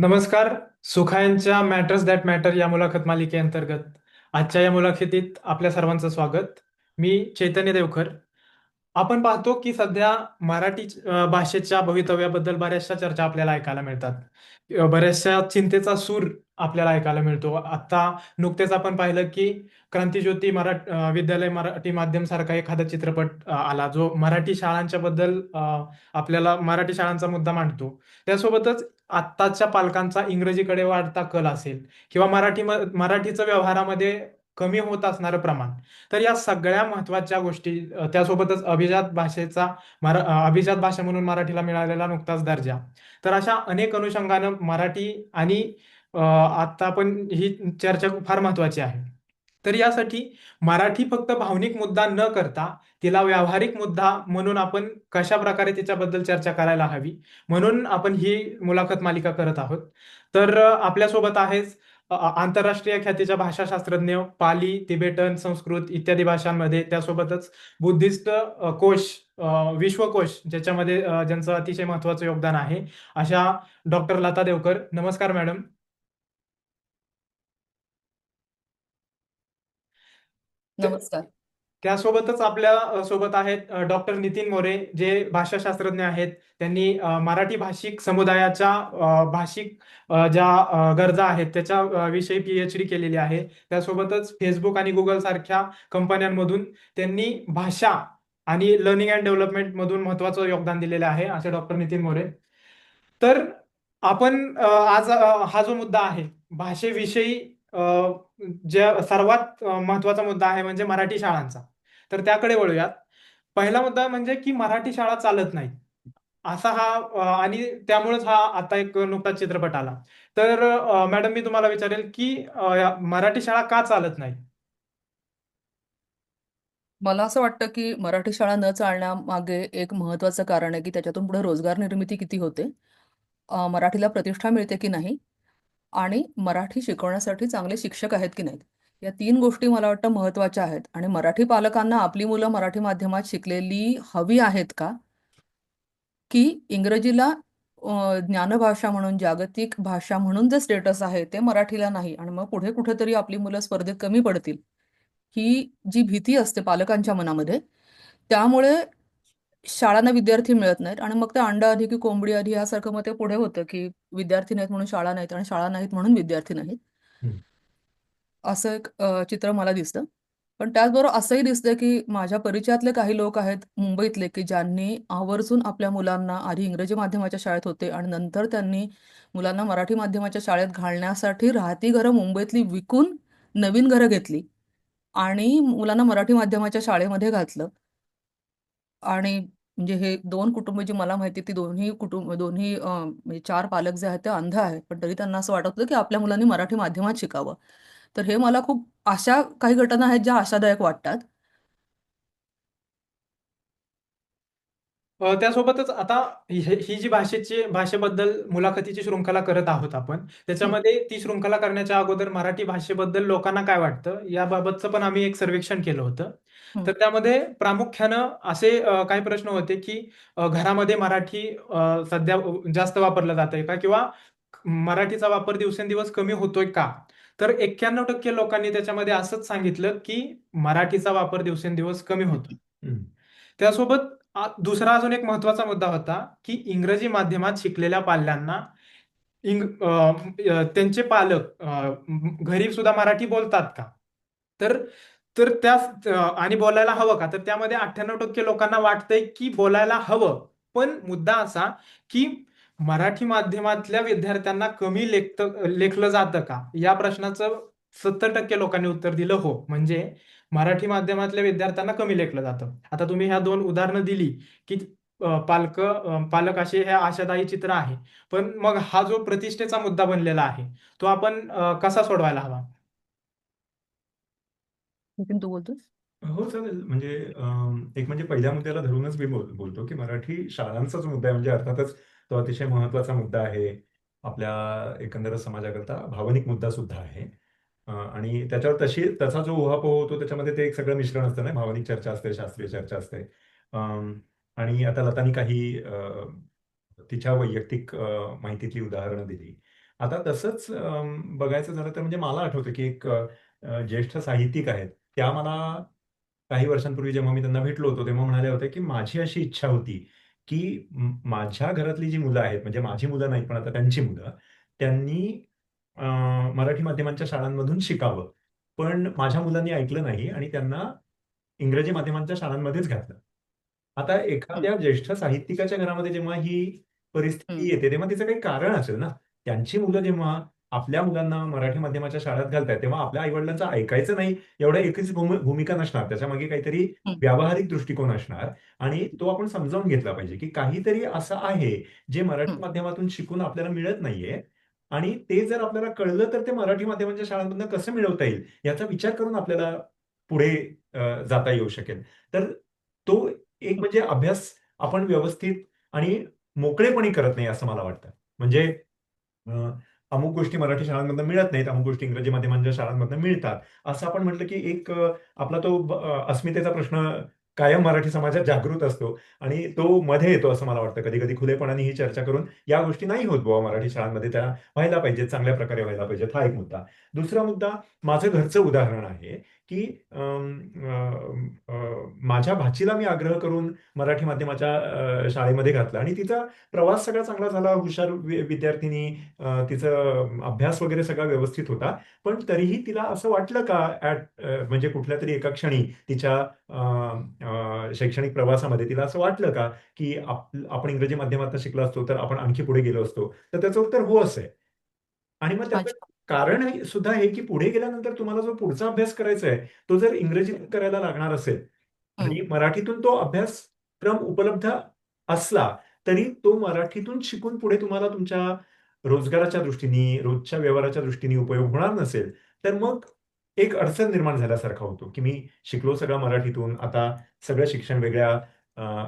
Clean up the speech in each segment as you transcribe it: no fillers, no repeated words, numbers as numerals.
नमस्कार. सुखायांच्या matters that matter या मुलाखत मालिकेअंतर्गत आजच्या या मुलाखतीत आपल्या सर्वांचं स्वागत. मी चैतन्य देवकर. आपण पाहतो की सध्या मराठी भाषेच्या भवितव्याबद्दल बऱ्याचशा चर्चा आपल्याला ऐकायला मिळतात. बऱ्याचशा चिंतेचा सूर आपल्याला ऐकायला मिळतो. आता नुकतेच आपण पाहिलं की क्रांतिज्योती विद्यालय मराठी माध्यम सारखा एखादा चित्रपट आला जो मराठी शाळांच्या बद्दल आपल्याला मराठी शाळांचा मुद्दा मांडतो. त्यासोबतच आत्ताच्या पालकांचा इंग्रजीकडे वाढता कल असेल किंवा मराठीचं व्यवहारामध्ये कमी होत असणारं प्रमाण, तर या सगळ्या महत्त्वाच्या गोष्टी त्यासोबतच अभिजात भाषा म्हणून मराठीला मिळालेला नुकताच दर्जा, तर अशा अनेक अनुषंगानं मराठी आणि आता पण ही चर्चा फार महत्त्वाची आहे. तर यासाठी मराठी फक्त भावनिक मुद्दा न करता तिला व्यावहारिक मुद्दा म्हणून आपण कशा प्रकारे तिच्याबद्दल चर्चा करायला हवी, म्हणून आपण ही मुलाखत मालिका करत आहोत. तर आपल्यासोबत आहेच आंतरराष्ट्रीय ख्यातीच्या भाषाशास्त्रज्ञ, पाली, तिबेटन, संस्कृत इत्यादी भाषांमध्ये, त्यासोबतच बुद्धिस्ट कोश, विश्वकोश ज्याच्यामध्ये ज्यांचं अतिशय महत्त्वाचं योगदान आहे, अशा डॉक्टर लता देवकर. नमस्कार मॅडम. नमस्कार. त्यासोबतच आपल्या सोबत आहेत डॉक्टर नितीन मोरे, जे भाषाशास्त्रज्ञ आहेत. त्यांनी मराठी भाषिक समुदायाच्या भाषिक ज्या गरजा आहेत त्याच्या विषयी PhD केलेली आहे. त्यासोबतच फेसबुक आणि गुगल सारख्या कंपन्यांमधून त्यांनी भाषा आणि लर्निंग अँड डेव्हलपमेंट मधून महत्वाचं योगदान दिलेलं आहे, असे डॉक्टर नितीन मोरे. तर आपण आज हा जो मुद्दा आहे भाषेविषयी, अ, ज्या सर्वात महत्वाचा मुद्दा आहे म्हणजे मराठी शाळांचा, तर त्याकडे वळूयात. पहिला मुद्दा म्हणजे की मराठी शाळा चालत नाहीत असा हा, आणि त्यामुळेच हा आता एक नुकताच चित्रपट आला. तर मॅडम, मी तुम्हाला विचारेल की मराठी शाळा का चालत नाही? मला असं वाटतं की मराठी शाळा न चालण्यामागे एक महत्त्वाचं कारण आहे की त्याच्यातून पुढे रोजगार निर्मिती किती होते, मराठीला प्रतिष्ठा मिळते की नाही आणि मराठी शिकवण्यासाठी चांगले शिक्षक आहेत की नाहीत. या 3 गोष्टी मला वाटतं महत्त्वाच्या आहेत आणि मराठी पालकांना आपली मुलं मराठी माध्यमात शिकलेली हवी आहेत का? की इंग्रजीला ज्ञानभाषा म्हणून, जागतिक भाषा म्हणून जे स्टेटस आहे ते मराठीला नाही आणि मग पुढे कुठेतरी आपली मुलं स्पर्धेत कमी पडतील. ही जी भीती असते पालकांच्या मनामध्ये, त्यामुळे शाळांना विद्यार्थी मिळत नाहीत आणि मग ते अंडा आधी की कोंबडी आधी यासारखं मग ते पुढे होतं, की विद्यार्थी नाहीत म्हणून शाळा नाहीत आणि शाळा नाहीत म्हणून विद्यार्थी नाहीत. असं एक चित्र मला दिसतं. पण त्याचबरोबर असंही दिसतं, की माझ्या परिचयातले काही लोक आहेत मुंबईतले, की ज्यांनी आवर्जून आपल्या मुलांना आधी इंग्रजी माध्यमाच्या शाळेत होते आणि नंतर त्यांनी मुलांना मराठी माध्यमाच्या शाळेत घालण्यासाठी राहती घरं मुंबईतली विकून नवीन घरं घेतली आणि मुलांना मराठी माध्यमाच्या शाळेमध्ये घातलं. आणि म्हणजे हे 2 कुटुंब जी मला माहिती ती दोन्ही म्हणजे 4 पालक जे आहेत ते अंध आहेत. पण तरी त्यांना असं वाटत होतं, की आपल्या मुलांनी मराठी माध्यमात शिकावं. तर हे मला खूप अशा काही घटना आहेत ज्या आशादायक वाटतात. त्यासोबतच आता ही जी भाषेबद्दल मुलाखतीची शृंखला करत आहोत आपण, हं, त्याच्यामध्ये ती शृंखला करण्याच्या अगोदर मराठी भाषेबद्दल लोकांना काय वाटतं याबाबतचं पण आम्ही एक सर्वेक्षण केलं होतं. हं. तर त्यामध्ये प्रामुख्यानं असे काही प्रश्न होते की घरामध्ये मराठी सध्या जास्त वापरलं जातंय का, किंवा मराठीचा वापर दिवसेंदिवस कमी होतोय का? तर 91% लोकांनी त्याच्यामध्ये असंच सांगितलं की मराठीचा वापर दिवसेंदिवस कमी होतो. त्यासोबत दुसरा अजून एक महत्त्वाचा मुद्दा होता, की इंग्रजी माध्यमात शिकलेल्या पाल्यांना त्यांचे पालक घरी सुद्धा मराठी बोलतात का? तर तर त्या आणि बोलायला हवं का? तर त्यामध्ये 98% लोकांना वाटतंय की बोलायला हवं. पण मुद्दा असा, की मराठी माध्यमातल्या विद्यार्थ्यांना कमी लेखलं जातं का? या प्रश्नाचं 70% लोकांनी उत्तर दिलं हो. म्हणजे मराठी माध्यमातल्या विद्यार्थ्यांना कमी लेखलं जातं. आता तुम्ही ह्या 2 उदाहरणं दिली, की पालक असे हे आशादायी चित्र आहे. पण मग हा जो प्रतिष्ठेचा मुद्दा बनलेला आहे, तो आपण कसा सोडवायला हवा? नितीन तू बोलतोस? हो, चालेल. म्हणजे एक म्हणजे पहिल्या मुद्द्याला धरूनच मी बोलतो, की मराठी शाळांचाच मुद्दा आहे. म्हणजे अर्थातच तो अतिशय महत्त्वाचा मुद्दा आहे. आपल्या एकंदर समाजाकरता भावनिक मुद्दा सुद्धा आहे. आणि त्याच्यावर तसा जो उहापोह होतो त्याच्यामध्ये ते एक सगळं मिश्रण असतं ना, भावनिक चर्चा असते, शास्त्रीय चर्चा असते. अं, आणि आता लतानी काही तिच्या वैयक्तिक माहितीतली उदाहरणं दिली. आता तसंच बघायचं झालं तर म्हणजे मला आठवतं की एक ज्येष्ठ साहित्यिक आहेत. त्या मला काही वर्षांपूर्वी जेव्हा मी त्यांना भेटलो होतो तेव्हा म्हणाले होते की माझी अशी इच्छा होती की माझ्या घरातली जी मुलं आहेत म्हणजे माझी मुलं नाही पण आता त्यांची मुलं त्यांनी मराठी माध्यमांच्या शाळांमधून शिकावं. पण माझ्या मुलांनी ऐकलं नाही आणि त्यांना इंग्रजी माध्यमांच्या शाळांमध्येच घातलं. आता हं, एखाद्या ज्येष्ठ साहित्यिकाच्या घरामध्ये जेव्हा ही हं, परिस्थिती येते, तेव्हा तिचं काही कारण असेल ना. त्यांची मुलं जेव्हा आपल्या मुलांना मराठी माध्यमाच्या शाळेत घालतायत, तेव्हा आपल्या आई-वडिलांचं ऐकायचं नाही एवढ्या एकच भूमिका नसणार. त्याच्यामागे काहीतरी हं, व्यावहारिक दृष्टिकोन असणार आणि तो आपण समजावून घेतला पाहिजे, की काहीतरी असं आहे, जे हं. मराठी माध्यमातून शिकून आपल्याला मिळत नाहीये आणि ते जर आपल्याला कळलं, तर ते मराठी माध्यमाच्या शाळांमधनं कसं मिळवता येईल, याचा विचार करून आपल्याला पुढे जाता येऊ शकेल. तर तो एक म्हणजे अभ्यास आपण व्यवस्थित आणि मोकळेपणी करत नाही असं मला वाटतं. म्हणजे अ, अमुक गोष्टी मराठी शाळांमधनं मिळत नाहीत, अमुक गोष्टी इंग्रजी माध्यमांच्या शाळांमधनं मिळतात. असं आपण म्हटलं की एक आपला तो अस्मितेचा प्रश्न कायम मराठी समाजात जागृत असतो आणि तो मध्ये येतो असं मला वाटतं. कधी-कधी खुलेपणाने ही चर्चा करून या गोष्टी नाही होत बुवा मराठी शाळांमध्ये त्या व्हायला पाहिजेत, चांगल्या प्रकारे व्हायला पाहिजेत. हा एक मुद्दा. दुसरा मुद्दा माझं घरचं उदाहरण आहे, की माझ्या भाचीला मी आग्रह करून मराठी माध्यमाच्या शाळेमध्ये घातलं आणि तिचा प्रवास सगळा चांगला झाला. हुशार विद्यार्थिनी तिचं अभ्यास वगैरे सगळा व्यवस्थित होता. पण तरीही तिला असं वाटलं का म्हणजे कुठल्यातरी एका क्षणी तिच्या शैक्षणिक प्रवासामध्ये तिला असं वाटलं का, की आपण इंग्रजी माध्यमातून शिकलो असतो, तर आपण आणखी पुढे गेलो असतो? तर त्याचं उत्तर हो असं आहे. आणि मग त्याचं अच्छा. कारण हे सुद्धा आहे, की पुढे गेल्यानंतर तुम्हाला जो पुढचा अभ्यास करायचा आहे, तो जर इंग्रजीतून करायला लागणार असेल हं. आणि मराठीतून तो अभ्यासक्रम उपलब्ध असला, तरी तो मराठीतून शिकून पुढे तुम्हाला तुमच्या रोजगाराच्या दृष्टीने, रोजच्या व्यवहाराच्या दृष्टीने उपयोग होणार नसेल, तर मग एक अडचण निर्माण झाल्यासारखा होतो, की मी शिकलो सगळं मराठीतून, आता सगळं शिक्षण वेगळ्या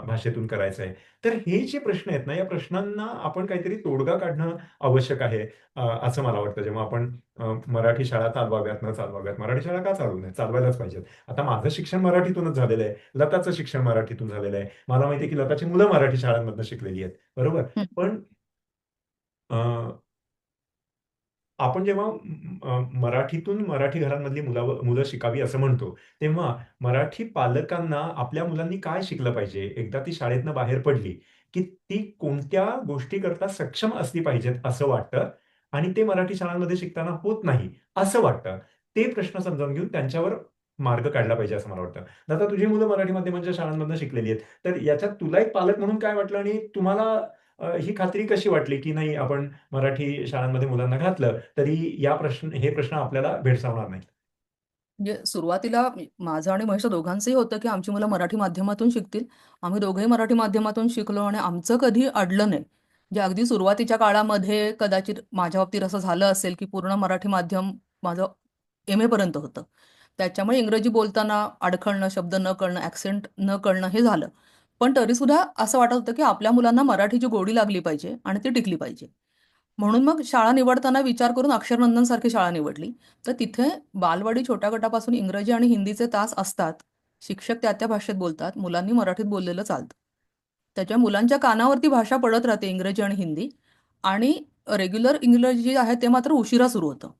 भाषेतून करायचं आहे. तर हे जे प्रश्न आहेत ना, या प्रश्नांना आपण काहीतरी तोडगा काढणं आवश्यक आहे. असं मला वाटतं. जेव्हा आपण मराठी शाळा चालवाव्यात, न चालवाव्यात. मराठी शाळा का चालवू नयेत? चालवायलाच पाहिजेत. आता माझं शिक्षण मराठीतूनच झालेलं आहे. लताचं शिक्षण मराठीतून झालेलं आहे. मला माहिती आहे, की लताची मुलं मराठी शाळांमधनं शिकलेली आहेत. बरोबर? हं. पण अ, आपण जेव्हा मराठीतून मराठी घरांमधली मुलं शिकावी असं म्हणतो, तेव्हा मराठी पालकांना आपल्या मुलांनी काय शिकलं पाहिजे? एकदा ती शाळेतनं बाहेर पडली, की ती कोणत्या गोष्टीकरता सक्षम असली पाहिजेत असं वाटतं आणि ते मराठी शाळांमध्ये शिकताना होत नाही, असं वाटतं. ते प्रश्न समजावून घेऊन त्यांच्यावर मार्ग काढला पाहिजे असं मला वाटतं. आता तुझी मुलं मराठी माध्यमांच्या शाळांमधनं शिकलेली आहेत. तर याच्यात तुला एक पालक म्हणून काय वाटलं आणि तुम्हाला ही खात्री कशी वाटली, की नाही आपण मराठी शाळांमध्ये मुलांना घातलं, तरी हे प्रश्न आपल्याला भेडसावणार नाहीत. म्हणजे सुरुवातीला माझं आणि महेशचं दोघांचंही होतं, की आमची मुलं मराठी माध्यमातून शिकतील. आम्ही दोघंही मराठी माध्यमातून शिकलो आणि आमचं कधी अडलं नाही. म्हणजे अगदी सुरुवातीच्या काळामध्ये कदाचित माझ्या बाबतीत असं झालं असेल, की पूर्ण मराठी माध्यम माझं एम-ए पर्यंत होतं. त्याच्यामुळे इंग्रजी बोलताना अडखळणं, शब्द न कळणं, ॲक्सेंट न कळणं हे झालं. पण तरीसुद्धा असं वाटत होतं, की आपल्या मुलांना मराठीची गोडी लागली पाहिजे आणि ती टिकली पाहिजे. म्हणून मग शाळा निवडताना विचार करून अक्षरनंदनसारखी शाळा निवडली. तर तिथे बालवाडी छोट्या गटापासून इंग्रजी आणि हिंदीचे तास असतात. शिक्षक त्या भाषेत बोलतात. मुलांनी मराठीत बोललेलं चालतं. त्याच्या मुलांच्या कानावरती भाषा पडत राहते इंग्रजी आणि हिंदी आणि रेग्युलर इंग्रजी जे आहे ते मात्र उशिरा सुरू होतं.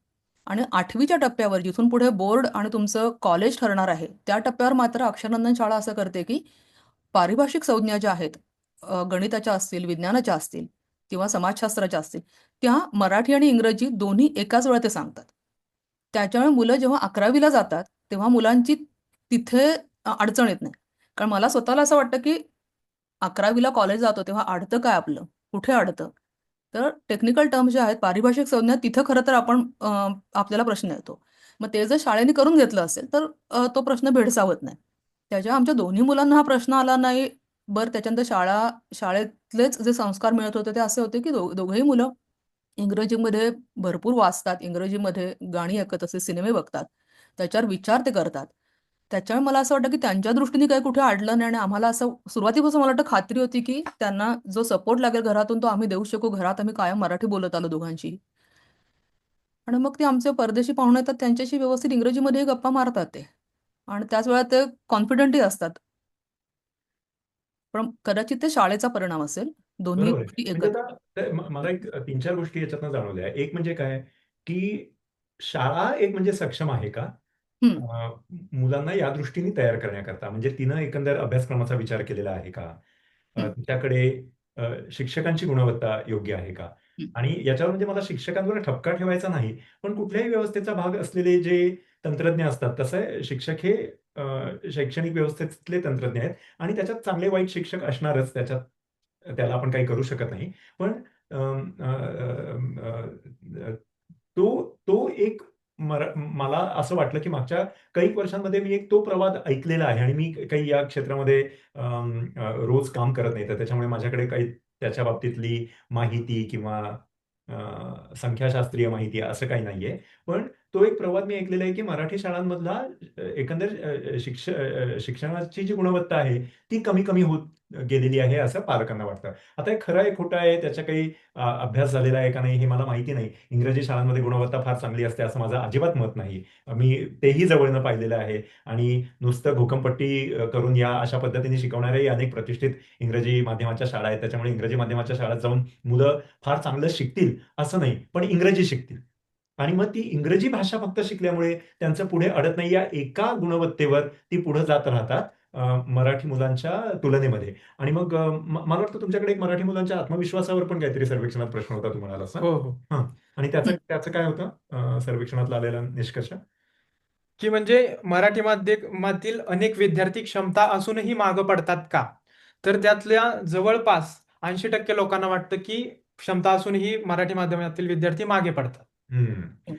आणि 8वीच्या टप्प्यावर जिथून पुढे बोर्ड आणि तुमचं कॉलेज ठरणार आहे, त्या टप्प्यावर मात्र अक्षरनंदन शाळा असं करते, की पारिभाषिक संज्ञा ज्या आहेत, गणिताच्या असतील, विज्ञानाच्या असतील किंवा समाजशास्त्राच्या असतील, त्या मराठी आणि इंग्रजी दोन्ही एकाच वेळा ते सांगतात. त्याच्यामुळे मुलं जेव्हा 11वीला जातात, तेव्हा मुलांची तिथे अडचण येत नाही. कारण मला स्वतःला असं वाटतं, की 11वीला कॉलेज जातो तेव्हा अडतं काय आपलं? कुठे अडतं? तर टेक्निकल टर्म्स ज्या आहेत, पारिभाषिक संज्ञा तिथं खरं तर आपल्याला प्रश्न येतो. मग ते जर शाळेने करून घेतलं असेल, तर तो प्रश्न भेडसावत नाही. त्याच्या आमच्या दोन्ही मुलांना हा प्रश्न आला नाही. बरं त्याच्यानंतर शाळेतलेच जे संस्कार मिळत होते ते असे होते, की दोघंही मुलं इंग्रजीमध्ये भरपूर वाचतात, इंग्रजीमध्ये गाणी ऐकत असतील, सिनेमे बघतात. त्याच्यावर विचार ते करतात. त्याच्यामुळे मला असं वाटतं, की त्यांच्या दृष्टीने काही कुठे अडलं नाही आणि आम्हाला असं सुरुवातीपासून मला वाटतं खात्री होती, की त्यांना जो सपोर्ट लागेल घरातून तो आम्ही देऊ शकू. घरात आम्ही कायम मराठी बोलत आलो दोघांची. आणि मग ते आमचे परदेशी पाहुणे येतात त्यांच्याशी व्यवस्थित इंग्रजीमध्ये गप्पा मारतात ते. आणि त्याच वेळात ते कॉन्फिडंटही असतात. पण कदाचित ते शाळेचा परिणाम असेल. दोन्ही बरोबर आहे. गोष्टी म्हणजे एकत्र. आता मला एक 3-4 गोष्टी याच्यातनं जाणवल्या. एक म्हणजे काय, की शाळा एक म्हणजे सक्षम आहे का? हं, अ, मुलांना या दृष्टीने तयार करण्याकरता. म्हणजे तिनं एकंदर अभ्यासक्रमाचा विचार केलेला आहे का? हं, तिच्याकडे शिक्षकांची गुणवत्ता योग्य आहे का? हं, आणि याच्यावर म्हणजे मला शिक्षकांवर ठपका ठेवायचा नाही. पण कुठल्याही व्यवस्थेचा भाग असलेले जे तंत्रज्ञ असतात, तसं आहे शिक्षक हे शैक्षणिक व्यवस्थेतले तंत्रज्ञ आहेत आणि त्याच्यात चांगले वाईट शिक्षक असणारच. त्याला आपण काही करू शकत नाही. पण अं, अ, अ, अ, तो एक मला असं वाटलं, की मागच्या काही वर्षांमध्ये मी एक तो प्रवाद ऐकलेला आहे आणि मी काही या क्षेत्रामध्ये रोज काम करत नाही. तर त्याच्यामुळे माझ्याकडे काही त्याच्या बाबतीतली माहिती किंवा संख्याशास्त्रीय माहिती असं काही नाहीये. पण तो एक प्रवाद मी ऐकलेला आहे, की मराठी शाळांमधला एकंदर शिक्षणाची जी गुणवत्ता आहे, ती कमी-कमी होत गेलेली आहे, असं पालकांना वाटतं. आता हे खरं आहे, खोटं आहे, त्याचा काही अभ्यास झालेला आहे का नाही, हे मला माहिती नाही. इंग्रजी शाळांमध्ये गुणवत्ता फार चांगली असते, असं माझं अजिबात मत नाही. मी तेही जवळनं पाहिलेलं आहे आणि नुसतं घोकंपट्टी करून या अशा पद्धतीने शिकवणाऱ्याही अनेक प्रतिष्ठित इंग्रजी माध्यमाच्या शाळा आहेत. त्याच्यामुळे इंग्रजी माध्यमाच्या शाळेत जाऊन मुलं फार चांगलं शिकतील असं नाही, पण इंग्रजी शिकतील. आणि मग ती इंग्रजी भाषा फक्त शिकल्यामुळे त्यांचं पुढे अडत नाही या एका गुणवत्तेवर ती पुढे जात राहतात मराठी मुलांच्या तुलनेमध्ये. आणि मग मला वाटतं तुमच्याकडे एक मराठी मुलांच्या आत्मविश्वासावर पण काहीतरी सर्वेक्षणात प्रश्न होता, तू म्हणालास ना? हो, हो. हां. आणि त्याचं हं. त्याचं काय होतं सर्वेक्षणातला आलेला निष्कर्ष? की म्हणजे मराठी माध्यमातील अनेक विद्यार्थी क्षमता असूनही मागं पडतात का? तर त्यातल्या जवळपास 80% लोकांना वाटतं की क्षमता असूनही मराठी माध्यमातील विद्यार्थी मागे पडतात. हं. हं.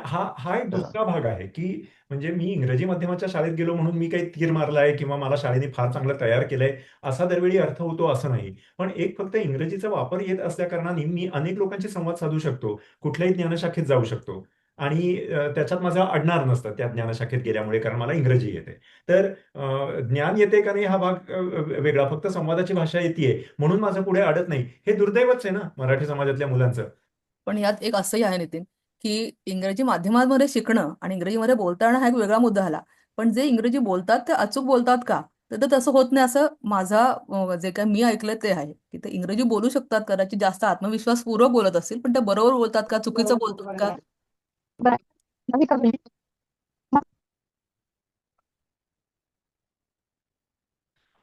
हा एक दुसरा भाग आहे, की म्हणजे मी इंग्रजी माध्यमाच्या शाळेत गेलो म्हणून मी काही तीर मारलाय किंवा मला शाळेने फार चांगलं तयार केलंय, असा दरवेळी अर्थ होतो असं नाही. पण एक फक्त इंग्रजीचा वापर येत असल्याकारणाने मी अनेक लोकांशी संवाद साधू शकतो. कुठल्याही ज्ञानशाखेत जाऊ शकतो आणि त्याच्यात माझं अडणार नसतं त्या ज्ञानशाखेत गेल्यामुळे कारण मला इंग्रजी येते. तर ज्ञान येते का नाही हा भाग वेगळा. फक्त संवादाची भाषा येतीये म्हणून माझं पुढे अडत नाही. हे दुर्दैवच आहे ना मराठी समाजातल्या मुलांचं. पण यात एक असंही आहे नितीन, की इंग्रजी माध्यमांमध्ये शिकणं आणि इंग्रजीमध्ये बोलता येणं हा एक वेगळा मुद्दा आला. पण जे इंग्रजी बोलतात ते अचूक बोलतात का? तर ते तसं होत नाही असं माझा जे काही मी ऐकलं ते आहे, की ते इंग्रजी बोलू शकतात, कदाचित जास्त आत्मविश्वासपूर्वक बोलत असतील, पण ते बरोबर बोलतात का, चुकीचं बोलतात का?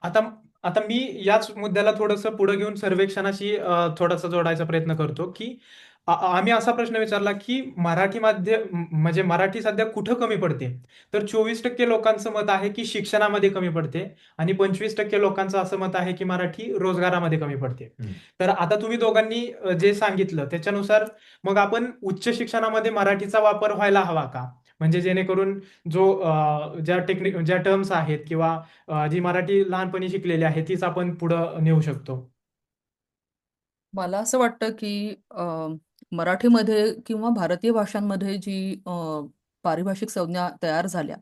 आता आता मी याच मुद्द्याला थोडंसं पुढे घेऊन सर्वेक्षणाशी थोडासा जोडायचा प्रयत्न करतो, की आम्ही असा प्रश्न विचारला, की म्हणजे मराठी सध्या कुठं कमी पडते? तर 24% लोकांचं मत आहे, की शिक्षणामध्ये कमी पडते आणि 25% लोकांचं असं मत आहे, की मराठी रोजगारामध्ये कमी पडते. हं. तर आता तुम्ही दोघांनी जे सांगितलं त्याच्यानुसार मग आपण उच्च शिक्षणामध्ये मराठीचा वापर व्हायला हवा का? म्हणजे जेणेकरून ज्या टर्म्स आहेत किंवा जी मराठी लहानपणी शिकलेली आहे तीच आपण पुढं नेऊ शकतो. मला असं वाटतं, की मराठीमध्ये किंवा भारतीय भाषांमध्ये जी पारिभाषिक संज्ञा तयार झाल्या,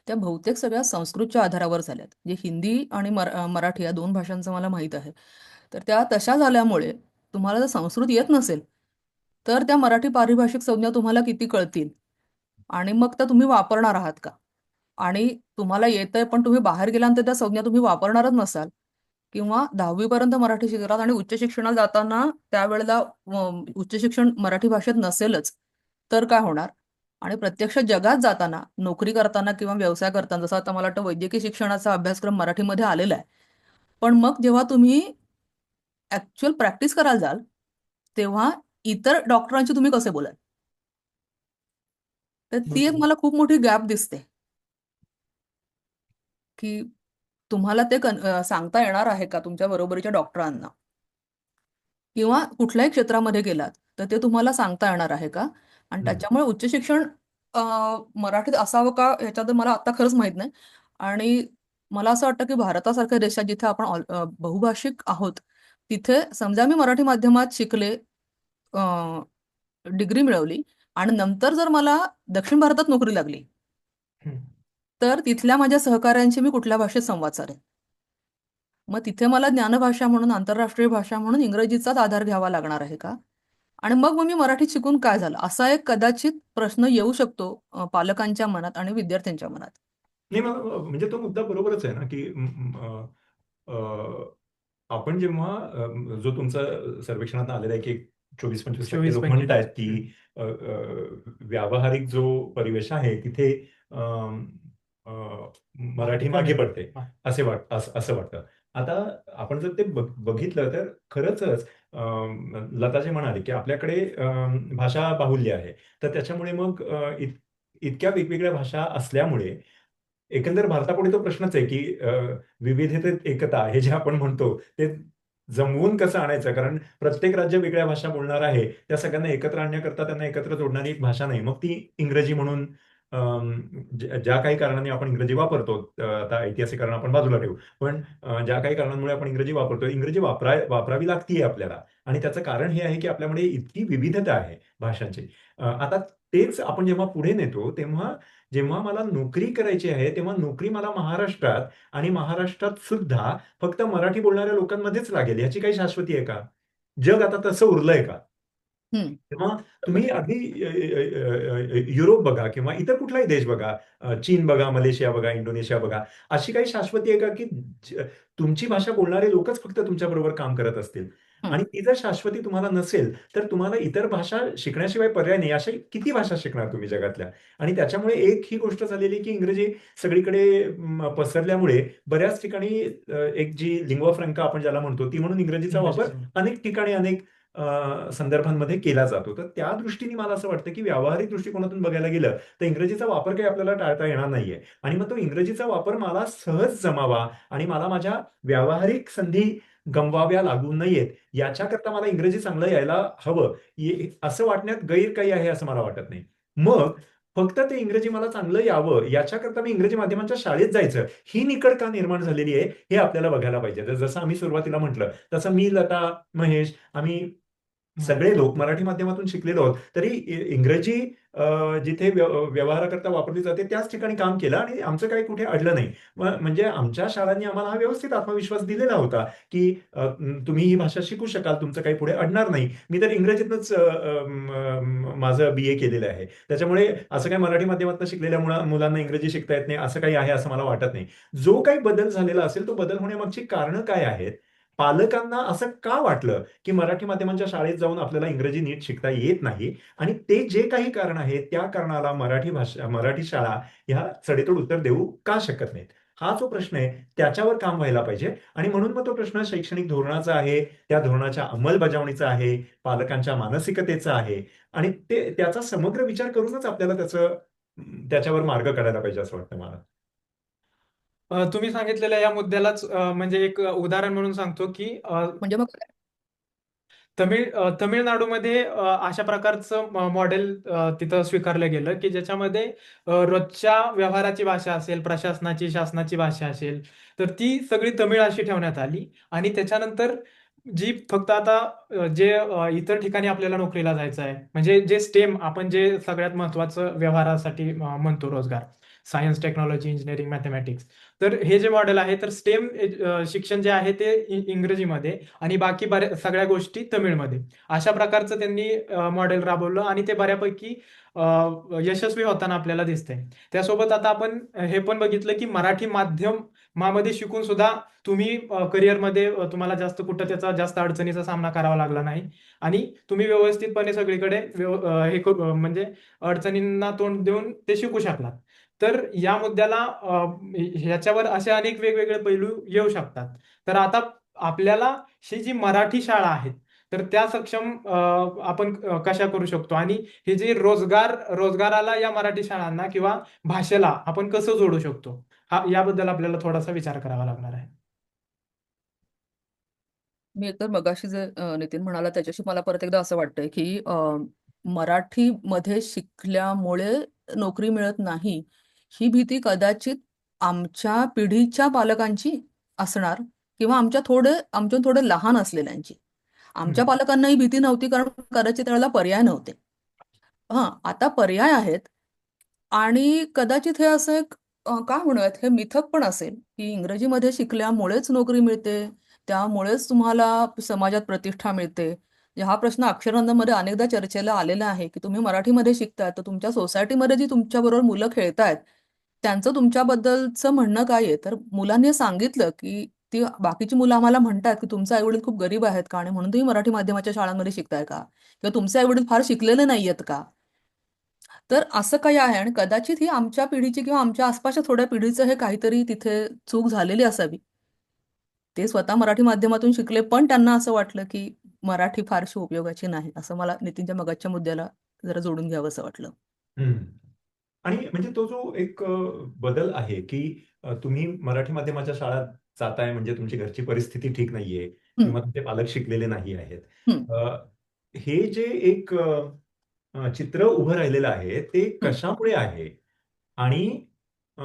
त्या बहुतेक सगळ्या संस्कृतच्या आधारावर झाल्यात. जे हिंदी आणि मराठी या 2 भाषांचं मला माहीत आहे. तर त्या तशा झाल्यामुळे तुम्हाला जर संस्कृत येत नसेल, तर त्या मराठी पारिभाषिक संज्ञा तुम्हाला किती कळतील आणि मग त्या तुम्ही वापरणार आहात का? आणि तुम्हाला येतंय पण तुम्ही बाहेर गेल्यानंतर त्या संज्ञा तुम्ही वापरणारच नसाल किंवा 10वी पर्यंत मराठी शिकतात आणि उच्च शिक्षणाला जाताना त्यावेळेला उच्च शिक्षण मराठी भाषेत नसेलच, तर काय होणार? आणि प्रत्यक्ष जगात जाताना, नोकरी करताना किंवा व्यवसाय करताना, जसं आता मला वाटतं वैद्यकीय शिक्षणाचा अभ्यासक्रम मराठीमध्ये आलेला आहे. पण मग जेव्हा तुम्ही ॲक्चुअल प्रॅक्टिस करायला जाल, तेव्हा इतर डॉक्टरांशी तुम्ही कसे बोलाल? तर ती एक बरोबर. मला खूप मोठी गॅप दिसते, की तुम्हाला ते सांगता येणार आहे का तुमच्या बरोबरीच्या डॉक्टरांना? किंवा कुठल्याही क्षेत्रामध्ये गेलात, तर ते तुम्हाला सांगता येणार आहे का? आणि हं. त्याच्यामुळे उच्च शिक्षण अ, मराठीत असावं का ह्याच्यात मला आता खरंच माहीत नाही. आणि मला असं वाटतं, की भारतासारख्या देशात जिथे आपण बहुभाषिक आहोत, तिथे समजा मी मराठी माध्यमात शिकले, डिग्री मिळवली आणि नंतर जर मला दक्षिण भारतात नोकरी लागली, हं. तर तिथल्या माझ्या सहकाऱ्यांशी मी कुठल्या भाषेत संवाद साधेन? मग तिथे मला ज्ञानभाषा म्हणून, आंतरराष्ट्रीय भाषा म्हणून इंग्रजीचाच आधार घ्यावा लागणार आहे का? आणि मग मी मराठीत शिकून काय झालं? असा एक कदाचित प्रश्न येऊ शकतो पालकांच्या मनात आणि विद्यार्थ्यांच्या मनात. नाही मग म्हणजे तो मुद्दा बरोबरच आहे ना, की आपण जेव्हा जो तुमचा सर्वेक्षणात आलेला आहे की 24-25% चोवीस लोक पंचवीस म्हणतात की व्यावहारिक जो परिवेश आहे तिथे अम, अ, मराठी मागे कमी. पडते असं वाटतं. आता आपण जर ते बघितलं तर खरंच लता जे म्हणाले की आपल्याकडे भाषा बाहुल्य आहे. तर त्याच्यामुळे मग इतक्या वेगवेगळ्या भाषा असल्यामुळे एकंदर भारतापुढे तो प्रश्नच आहे की विविधतेत एकता हे जे आपण म्हणतो ते जमवून कसं आणायचं? कारण प्रत्येक राज्य वेगळ्या भाषा बोलणार आहे. त्या सगळ्यांना एकत्र आणण्याकरता त्यांना एकत्र जोडणारी एक भाषा नाही. मग ती इंग्रजी म्हणून अम, ज्या काही कारणांनी आपण इंग्रजी वापरतो, आता ऐतिहासिक कारण आपण बाजूला ठेवू. पण ज्या काही कारणांमुळे आपण इंग्रजी वापरतो, इंग्रजी वापरावी लागतीये आपल्याला. आणि त्याचं कारण हे आहे की आपल्यामध्ये इतकी विविधता आहे भाषांची. आता तेच आपण जेव्हा पुढे नेतो, तेव्हा जेव्हा मला नोकरी करायची आहे, तेव्हा नोकरी मला महाराष्ट्रात आणि महाराष्ट्रात सुद्धा फक्त मराठी बोलणाऱ्या लोकांमध्येच लागेल याची काही शाश्वती आहे का? जग आता तसं उरलंय का? हम्म. तेव्हा तुम्ही अगदी युरोप बघा किंवा इतर कुठलाही देश बघा, चीन बघा, मलेशिया बघा, इंडोनेशिया बघा. अशी काही शाश्वती आहे का की तुमची भाषा बोलणारे लोकच फक्त तुमच्याबरोबर काम करत असतील? हम्म. आणि ती जर शाश्वती तुम्हाला नसेल, तर तुम्हाला इतर भाषा शिकण्याशिवाय पर्याय नाही. अशा किती भाषा शिकणार तुम्ही जगातल्या? आणि त्याच्यामुळे एक ही गोष्ट झालेली की इंग्रजी सगळीकडे पसरल्यामुळे बऱ्याच ठिकाणी एक जी लिंग्वा फ्रँका आपण ज्याला म्हणतो, ती म्हणून इंग्रजीचा वापर इंग्रजीचा. अनेक ठिकाणी अनेक संदर्भांमध्ये केला जातो. तर त्या दृष्टीने मला असं वाटतं, की व्यावहारिक दृष्टिकोनातून बघायला गेलं, तर इंग्रजीचा वापर काही आपल्याला टाळता येणार नाहीये. आणि मग तो इंग्रजीचा वापर मला सहज जमावा आणि मला माझ्या व्यावहारिक संधी गमवाव्या लागू नयेत, याच्याकरता मला इंग्रजी चांगलं यायला हवं, असं वाटण्यात गैर काही आहे असं मला वाटत नाही. मग फक्त ते इंग्रजी मला चांगलं यावं, याच्याकरता मी इंग्रजी माध्यमाच्या शाळेत जायचं, ही निकड का निर्माण झालेली आहे, हे आपल्याला बघायला पाहिजे. तर जसं आम्ही सुरुवातीला म्हटलं, तसं मी, लता, महेश आम्ही सगळे लोक मराठी माध्यमातून शिकलेलो आहोत. तरी इंग्रजी जिथे व्यवहाराकरता वापरली जाते त्याच ठिकाणी काम केलं आणि आमचं काही कुठे अडलं नाही. म्हणजे आमच्या शाळांनी आम्हाला हा व्यवस्थित आत्मविश्वास दिलेला होता, की तुम्ही ही भाषा शिकू शकाल, तुमचं काही पुढे अडणार नाही. मी तर इंग्रजीतनंच माझं BA केलेलं आहे. त्याच्यामुळे असं काही मराठी माध्यमातून शिकलेल्या मुलांना इंग्रजी शिकता येत नाही असं काही आहे असं मला वाटत नाही. जो काही बदल झालेला असेल, तो बदल होण्यामागची कारणं काय आहेत? पालकांना असं का वाटलं, की मराठी माध्यमांच्या शाळेत जाऊन आपल्याला इंग्रजी नीट शिकता येत नाही आणि ते जे काही कारण आहे, त्या कारणाला मराठी शाळा ह्या सडेतोड उत्तर देऊ का शकत नाहीत? हा जो प्रश्न आहे, त्याच्यावर काम व्हायला पाहिजे आणि म्हणून मग तो प्रश्न शैक्षणिक धोरणाचा आहे, त्या धोरणाच्या अंमलबजावणीचा आहे, पालकांच्या मानसिकतेचा आहे आणि त्याचा समग्र विचार करूनच आपल्याला त्याच्यावर मार्ग काढायला पाहिजे असं वाटतं मला. तुम्ही सांगितलेल्या या मुद्द्यालाच म्हणजे एक उदाहरण म्हणून सांगतो की म्हणजे मग तमिळनाडूमध्ये अशा प्रकारचं मॉडेल तिथं स्वीकारलं गेलं की ज्याच्यामध्ये रोजच्या व्यवहाराची भाषा असेल, प्रशासनाची, शासनाची भाषा असेल, तर ती सगळी तमिळ अशी ठेवण्यात आली. आणि त्याच्यानंतर जी फक्त आता इतर ठिकाणी आपल्याला नोकरीला जायचं आहे, म्हणजे जे स्टेम आपण जे सगळ्यात महत्त्वाचं व्यवहारासाठी म्हणतो रोजगार, सायन्स, टेक्नॉलॉजी, इंजिनिअरिंग, मॅथमॅटिक्स. तर हे जे मॉडेल आहे, तर स्टेम शिक्षण जे आहे ते इंग्रजीमध्ये आणि बाकी सगळ्या गोष्टी तमिळमध्ये, अशा प्रकारचं त्यांनी मॉडेल राबवलं आणि ते बऱ्यापैकी यशस्वी होताना आपल्याला दिसतंय. त्यासोबत आता आपण हे पण बघितलं की मराठी माध्यमामध्ये शिकून सुद्धा तुम्ही करिअरमध्ये तुम्हाला जास्त कुठं त्याचा जास्त अडचणीचा सामना करावा लागला नाही आणि तुम्ही व्यवस्थितपणे सगळीकडे म्हणजे अडचणींना तोंड देऊन ते शिकू शकलात. तर या मुद्द्याला ह्याच्यावर असे अनेक वेगवेगळे पैलू येऊ शकतात. तर आता आपल्याला ही जी मराठी शाळा आहेत, तर त्या सक्षम आपण कशा करू शकतो आणि हे जे रोजगाराला या मराठी शाळांना किंवा भाषेला आपण कसं जोडू शकतो, याबद्दल आपल्याला थोडासा विचार करावा लागणार आहे. मी एकतर मगाशी जे नितीन म्हणाला त्याच्याशी मला परत एकदा असं वाटतंय की मराठीमध्ये शिकल्यामुळे नोकरी मिळत नाही ही भीती कदाचित आमच्या पिढीच्या पालकांची असणार किंवा आमच्या थोडे लहान असलेल्यांची. आमच्या हम्म. पालकांना ही भीती नव्हती कारण कदाचित त्यावेळेला पर्याय नव्हते. आता पर्याय आहेत आणि कदाचित हे असं एक काय म्हणूयात हे मिथक पण असेल की इंग्रजीमध्ये शिकल्यामुळेच नोकरी मिळते, त्यामुळेच तुम्हाला समाजात प्रतिष्ठा मिळते. हा प्रश्न अक्षरंदामध्ये अनेकदा चर्चेला आलेला आहे की तुम्ही मराठीमध्ये शिकताय तर तुमच्या सोसायटीमध्ये जी तुमच्याबरोबर मुलं खेळतायत त्यांचं तुमच्याबद्दलचं म्हणणं काय आहे, तर मुलांनी सांगितलं की ती बाकीची मुलं आम्हाला म्हणतात की तुमचे आईवडील खूप गरीब आहेत का आणि म्हणून तुम्ही मराठी माध्यमाच्या शाळांमध्ये शिकताय का, किंवा तुमचे आईवडील फार शिकलेले नाहीयेत का. तर असं काही आहे आणि कदाचित ही आमच्या पिढीची किंवा आमच्या आसपासच्या थोड्या पिढीचं हे काहीतरी तिथे चूक झालेली असावी. ते स्वतः मराठी माध्यमातून शिकले पण त्यांना असं वाटलं की मराठी फारशी उपयोगाची नाही, असं मला नितीनच्या मगाच्या मुद्द्याला जरा जोडून घ्यावं असं वाटलं. हम्म. आणि म्हणजे तो जो एक बदल आहे की तुम्ही मराठी माध्यमाच्या शाळेत जाताय म्हणजे तुमची घरची परिस्थिती ठीक नाहीये हम्म. किंवा तुमचे पालक शिकलेले नाही आहेत. हम्म. अ, हे जे एक चित्र उभं राहिलेलं आहे ते हम्म. कशामुळे आहे? आणि अ,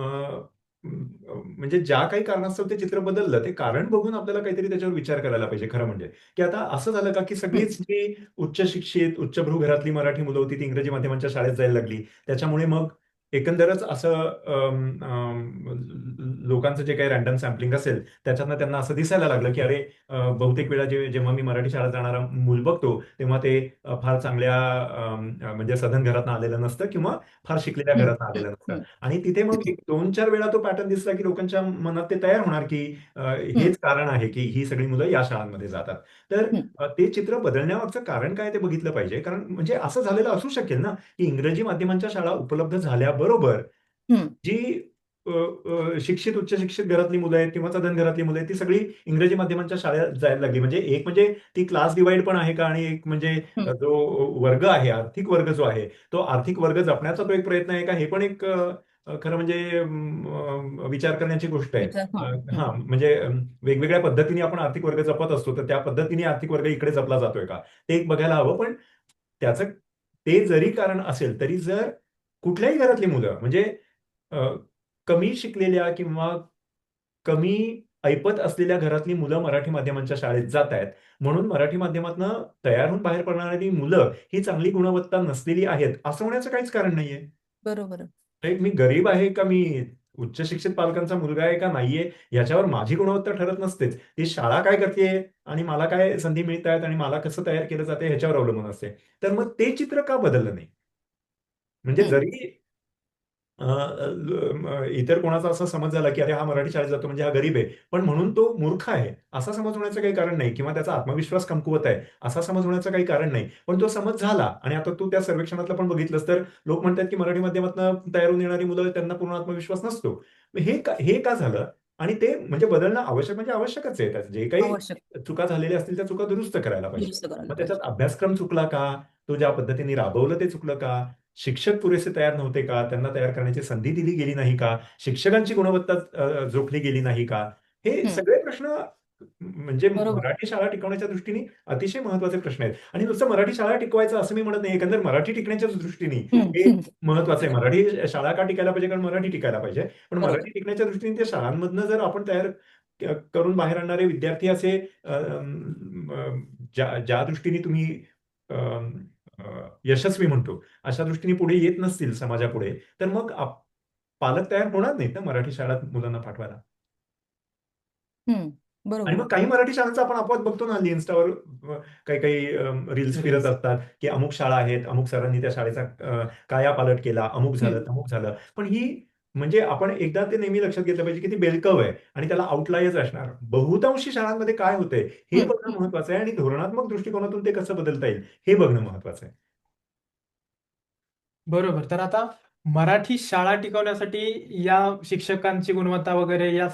म्हणजे ज्या काही कारणास्तव ते चित्र बदललं ते कारण बघून आपल्याला काहीतरी त्याच्यावर विचार करायला पाहिजे खरं म्हणजे. की आता असं झालं का की हम्म. सगळीच जी उच्च शिक्षित, उच्चभ्रू घरातली मराठी मुलं होती ती इंग्रजी माध्यमांच्या शाळेत जायला लागली. त्याच्यामुळे मग एकंदरच असं लोकांचं जे काही रॅन्डम सॅम्पलिंग असेल त्याच्यातनं त्यांना असं दिसायला लागलं की अरे बहुतेक वेळा जेव्हा मी मराठी शाळेत जाणारा मूल बघतो तेव्हा ते फार चांगल्या म्हणजे सधन घरातनं आलेलं नसतं किंवा फार शिकलेल्या हम्म. घरातनं हम्म. आलेलं नसतं. हम्म. आणि तिथे मग एक 2-4 वेळा तो पॅटर्न दिसला की लोकांच्या मनात ते तयार होणार की हम्म. हेच कारण आहे की ही सगळी मुलं या शाळांमध्ये जातात. तर हम्म. ते चित्र बदलण्यामागचं कारण काय ते बघितलं पाहिजे. कारण म्हणजे असं झालेलं असू शकेल ना, की इंग्रजी माध्यमांच्या शाळा उपलब्ध झाल्याबरोबर हम्म. जी शिक्षित, उच्च शिक्षित घरातली मुलं आहेत किंवा सधन घरातली मुलं आहेत, ती सगळी इंग्रजी माध्यमांच्या शाळेत जायला लागली. म्हणजे एक म्हणजे ती क्लास डिव्हाईड पण आहे का? आणि एक म्हणजे हम्म. जो वर्ग आहे, आर्थिक वर्ग जो आहे, तो आर्थिक वर्ग जपण्याचा तो एक प्रयत्न आहे का? हे पण एक खरं म्हणजे विचार करण्याची गोष्ट आहे. विचार. हा. हम्म. हां, म्हणजे वेगवेगळ्या पद्धतीने आपण आर्थिक वर्ग जपत असतो, तर त्या पद्धतीने आर्थिक वर्ग इकडे जपला जातोय का? ते एक बघायला हवं. पण त्याचं ते जरी कारण असेल, तरी जर कुठल्याही घरातली मुलं म्हणजे अ, कमी शिकलेल्या किंवा कमी ऐपत असलेल्या घरातली मुलं मराठी माध्यमांच्या शाळेत जात आहेत. म्हणून मराठी माध्यमातनं तयार होऊन बाहेर पडणारी मुलं ही चांगली गुणवत्ता नसलेली आहेत, असं होण्याचं काहीच कारण नाहीये. बरोबर आहे. एक मी गरीब आहे का मी उच्च शिक्षित पालकांचा मुलगा आहे का नाहीये, याच्यावर माझी गुणवत्ता ठरत नसतेच. ती शाळा काय करतेय आणि मला काय संधी मिळतायत आणि मला कसं तयार केलं जातंय ह्याच्यावर अवलंबून असते. तर मग ते चित्र का बदललं नाही? म्हणजे हम्म. जरी इतर कोणाचा असा समज झाला, की अरे हा मराठी शाळेत जातो म्हणजे हा गरीब आहे. पण म्हणून तो मूर्ख आहे, असा समज होण्याचं काही कारण नाही किंवा त्याचा आत्मविश्वास कमकुवत आहे, असा समज होण्याचं काही कारण नाही. पण तो समज झाला आणि आता तू त्या सर्वेक्षणातलं पण बघितलंस तर लोक म्हणतात, की मराठी माध्यमातनं तयार होऊन येणारी मुलं त्यांना पूर्ण आत्मविश्वास नसतो. मग हे का झालं? आणि ते म्हणजे बदलणं आवश्यक म्हणजे आवश्यकच आहे. त्यात जे काही आवश्यक. चुका झालेल्या असतील त्या चुका दुरुस्त करायला पाहिजे. दुरुस्त करायला मग त्याच्यात पाहिजे. अभ्यासक्रम चुकला का? तो ज्या पद्धतीने राबवलं ते चुकलं का? शिक्षक पुरेसे तयार नव्हते का? त्यांना तयार करण्याची संधी दिली गेली नाही का? शिक्षकांची गुणवत्ता जोखली गेली नाही का? हे हम्म. सगळे प्रश्न म्हणजे बरोबर आहे. मराठी शाळा टिकवण्याच्या दृष्टीने अतिशय महत्त्वाचे प्रश्न आहेत. आणि नुसतं मराठी शाळा टिकवायचं असं मी म्हणत नाही. एकंदर मराठी टिकण्याच्या दृष्टीने हम्म. हे हम्म. महत्त्वाचं आहे. बरोबर. मराठी शाळा का टिकायला पाहिजे? कारण मराठी टिकायला पाहिजे. पण बरोबर. मराठी टिकण्याच्या दृष्टीने त्या शाळांमधनं जर आपण तयार करून बाहेर आणणारे विद्यार्थी असे ज्या ज्या दृष्टीने तुम्ही यशस्वी म्हणतो, अशा दृष्टीने पुढे येत नसतील समाजापुढे, तर मग पालक तयार होणार नाहीत ना मराठी शाळेत मुलांना पाठवायला. हम्म. आणि बरोबर मग आहे. काही मराठी शाळांचा आपण आपोआप बघतो ना हल्ली Instaवर काही रील्स फिरत रील्स. असतात, की अमुक शाळा आहेत, अमुक सरांनी त्या शाळेचा कायापालट केला, अमुक झालं, हम्म. तमुक झालं. पण ही म्हणजे आपण एकदा ते नेहमी लक्षात घेतलं पाहिजे, की ती बेलकव आहे आणि त्याला आउटलायर्स असणार. बहुतांशी शाळांमध्ये काय होतंय हे हम्म. बघणं हम्म. महत्वाचं आहे आणि धोरणात्मक दृष्टिकोनातून ते कसं बदलता येईल हे बघणं महत्वाचं आहे. बरोबर. तर आता मराठी शाळा टिकवण्यासाठी या शिक्षकांची गुणवत्ता वगैरे या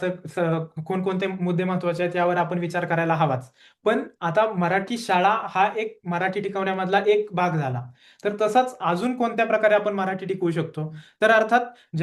कोणकोणते मुद्दे महत्त्वाचे आहेत यावर आपण विचार करायला हवाच. पण आता मराठी शाळा हा एक मराठी टिकवण्यामधला एक भाग झाला. तर तसाच अजून कोणत्या प्रकारे आपण मराठी टिकवू शकतो? तर अर्थात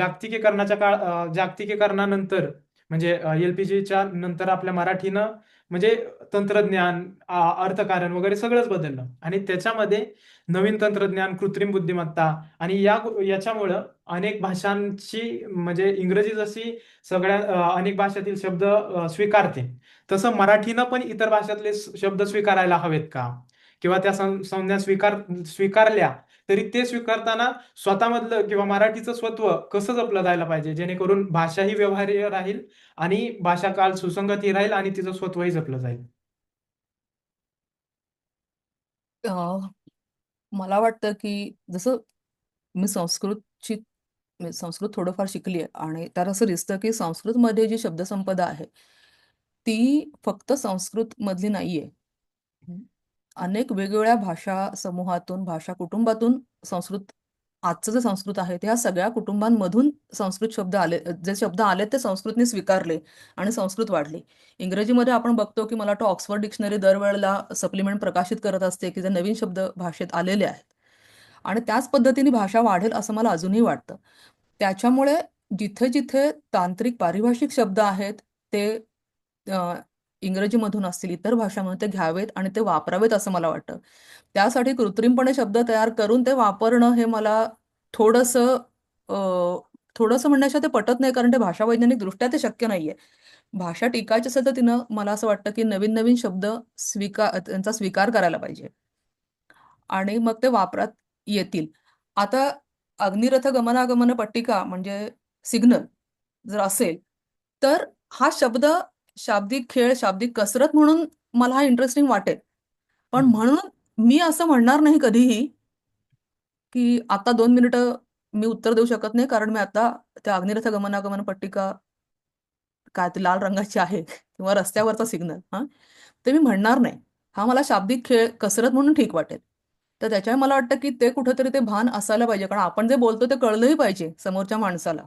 जागतिकीकरणानंतर म्हणजे एल-पी-जीच्या नंतर आपल्या मराठीनं म्हणजे तंत्रज्ञान, अर्थकारण वगैरे सगळंच बदललं आणि त्याच्यामध्ये नवीन तंत्रज्ञान, कृत्रिम बुद्धिमत्ता आणि याच्यामुळं अनेक भाषांची म्हणजे इंग्रजी जशी अनेक भाषातील शब्द स्वीकारते, तसं मराठीनं पण इतर भाषातले शब्द स्वीकारायला हवेत का? किंवा त्या संज्ञा स्वीकारल्या तरी ते स्वीकारताना स्वतःमधलं किंवा मराठीचं स्वत्व कसं जपलं जायला पाहिजे, जेणेकरून भाषा ही व्यवहार्य राहील आणि भाषा काल सुसंगतही राहील आणि तिचं स्वत्वही जपलं जाईल. अं, मला वाटतं की जसं मी संस्कृतची म्हणजे संस्कृत थोडंफार शिकली आहे आणि त्यात असं दिसतं की संस्कृतमध्ये जी शब्दसंपदा आहे ती फक्त संस्कृत मधली नाहीये. अनेक वेगवेगळ्या भाषा समूहातून, भाषा कुटुंबातून संस्कृत, आजचं जे संस्कृत आहे त्या सगळ्या कुटुंबांमधून संस्कृत शब्द आले, जे शब्द आले ते संस्कृतने स्वीकारले आणि संस्कृत वाढली. इंग्रजीमध्ये आपण बघतो की मला वाटतं ऑक्सफर्ड डिक्शनरी दरवेळेला सप्लिमेंट प्रकाशित करत असते की जे नवीन शब्द भाषेत आलेले आहेत, आणि त्याच पद्धतीने भाषा वाढेल असं मला अजूनही वाटतं. त्याच्यामुळे जिथे जिथे तांत्रिक पारिभाषिक शब्द आहेत ते अ, इंग्रजीमधून असतील, इतर भाषांमधून ते घ्यावेत आणि ते वापरावेत असं मला वाटतं. त्यासाठी कृत्रिमपणे शब्द तयार करून ते वापरणं हे मला थोडंसं अ, थोडंसं म्हणण्याच्या ते पटत नाही, कारण ते भाषावैज्ञानिक दृष्ट्या ते शक्य नाहीये. भाषा टिकायची असेल तर तिनं, मला असं वाटतं की नवीन नवीन शब्द त्यांचा स्वीकार करायला पाहिजे आणि मग ते वापरात येतील. आता अग्निरथ गमनागमन पट्टिका म्हणजे सिग्नल जर असेल, तर हा शब्द शाब्दिक खेळ, शाब्दिक कसरत म्हणून मला हा इंटरेस्टिंग वाटेल. पण हम्म. म्हणून मी असं म्हणणार नाही कधीही की आता 2 मिनिटं मी उत्तर देऊ शकत नाही, कारण मी आता त्या अग्निरथ गमनागमन पट्टिका काय ती लाल रंगाची आहे किंवा रस्त्यावरचा सिग्नल, हा ते मी म्हणणार नाही. हा मला शाब्दिक खेळ कसरत म्हणून ठीक वाटेल. तर त्याच्यामुळे मला वाटतं की ते कुठेतरी ते भान असायला पाहिजे, कारण आपण जे बोलतो ते कळलंही पाहिजे समोरच्या माणसाला.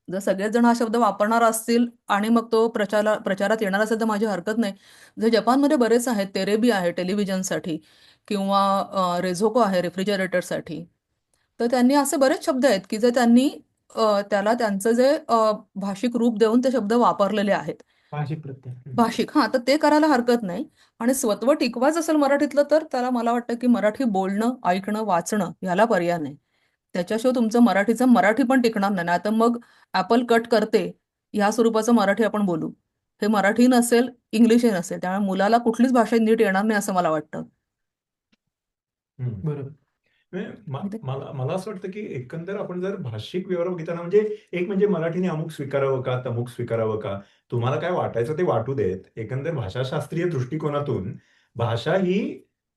जर सगळेच जण हा शब्द वापरणार असतील आणि मग तो प्रचारात येणार असेल तर माझी हरकत नाही. जे जपानमध्ये बरेच आहेत, तेरेबी आहे टेलिव्हिजनसाठी किंवा रेझोको आहे रेफ्रिजरेटरसाठी. तर त्यांनी असे बरेच शब्द आहेत की जे त्यांनी त्याला त्यांचं जे भाषिक रूप देऊन ते शब्द वापरलेले आहेत. भाषिक प्रत्यय. भाषिक, हा, तर ते करायला हरकत नाही. आणि स्वत्व टिकवायचं असेल मराठीतलं तर त्याला मला वाटतं की मराठी बोलणं, ऐकणं, वाचणं ह्याला पर्याय नाही. त्याच्याशिवाय तुमचं मराठीचं मराठी पण टिकणार नाही. आता मग ऍपल कट करते ह्या स्वरूपाचं मराठी आपण बोलू, हे मराठी नसेल, इंग्लिशही नसेल, त्यामुळे मुलाला कुठलीच भाषा नीट येणार नाही असं मला वाटतं. हम्म. बरोबर. म्हणजे म्हणजे मला मला असं वाटतं की एकंदर आपण जर भाषिक व्यवहार बघितला ना, म्हणजे एक म्हणजे मराठीने अमुक स्वीकारावं का तमुक स्वीकारावं का, तुम्हाला काय वाटायचं ते वाटू देत. एकंदर भाषाशास्त्रीय दृष्टिकोनातून भाषा ही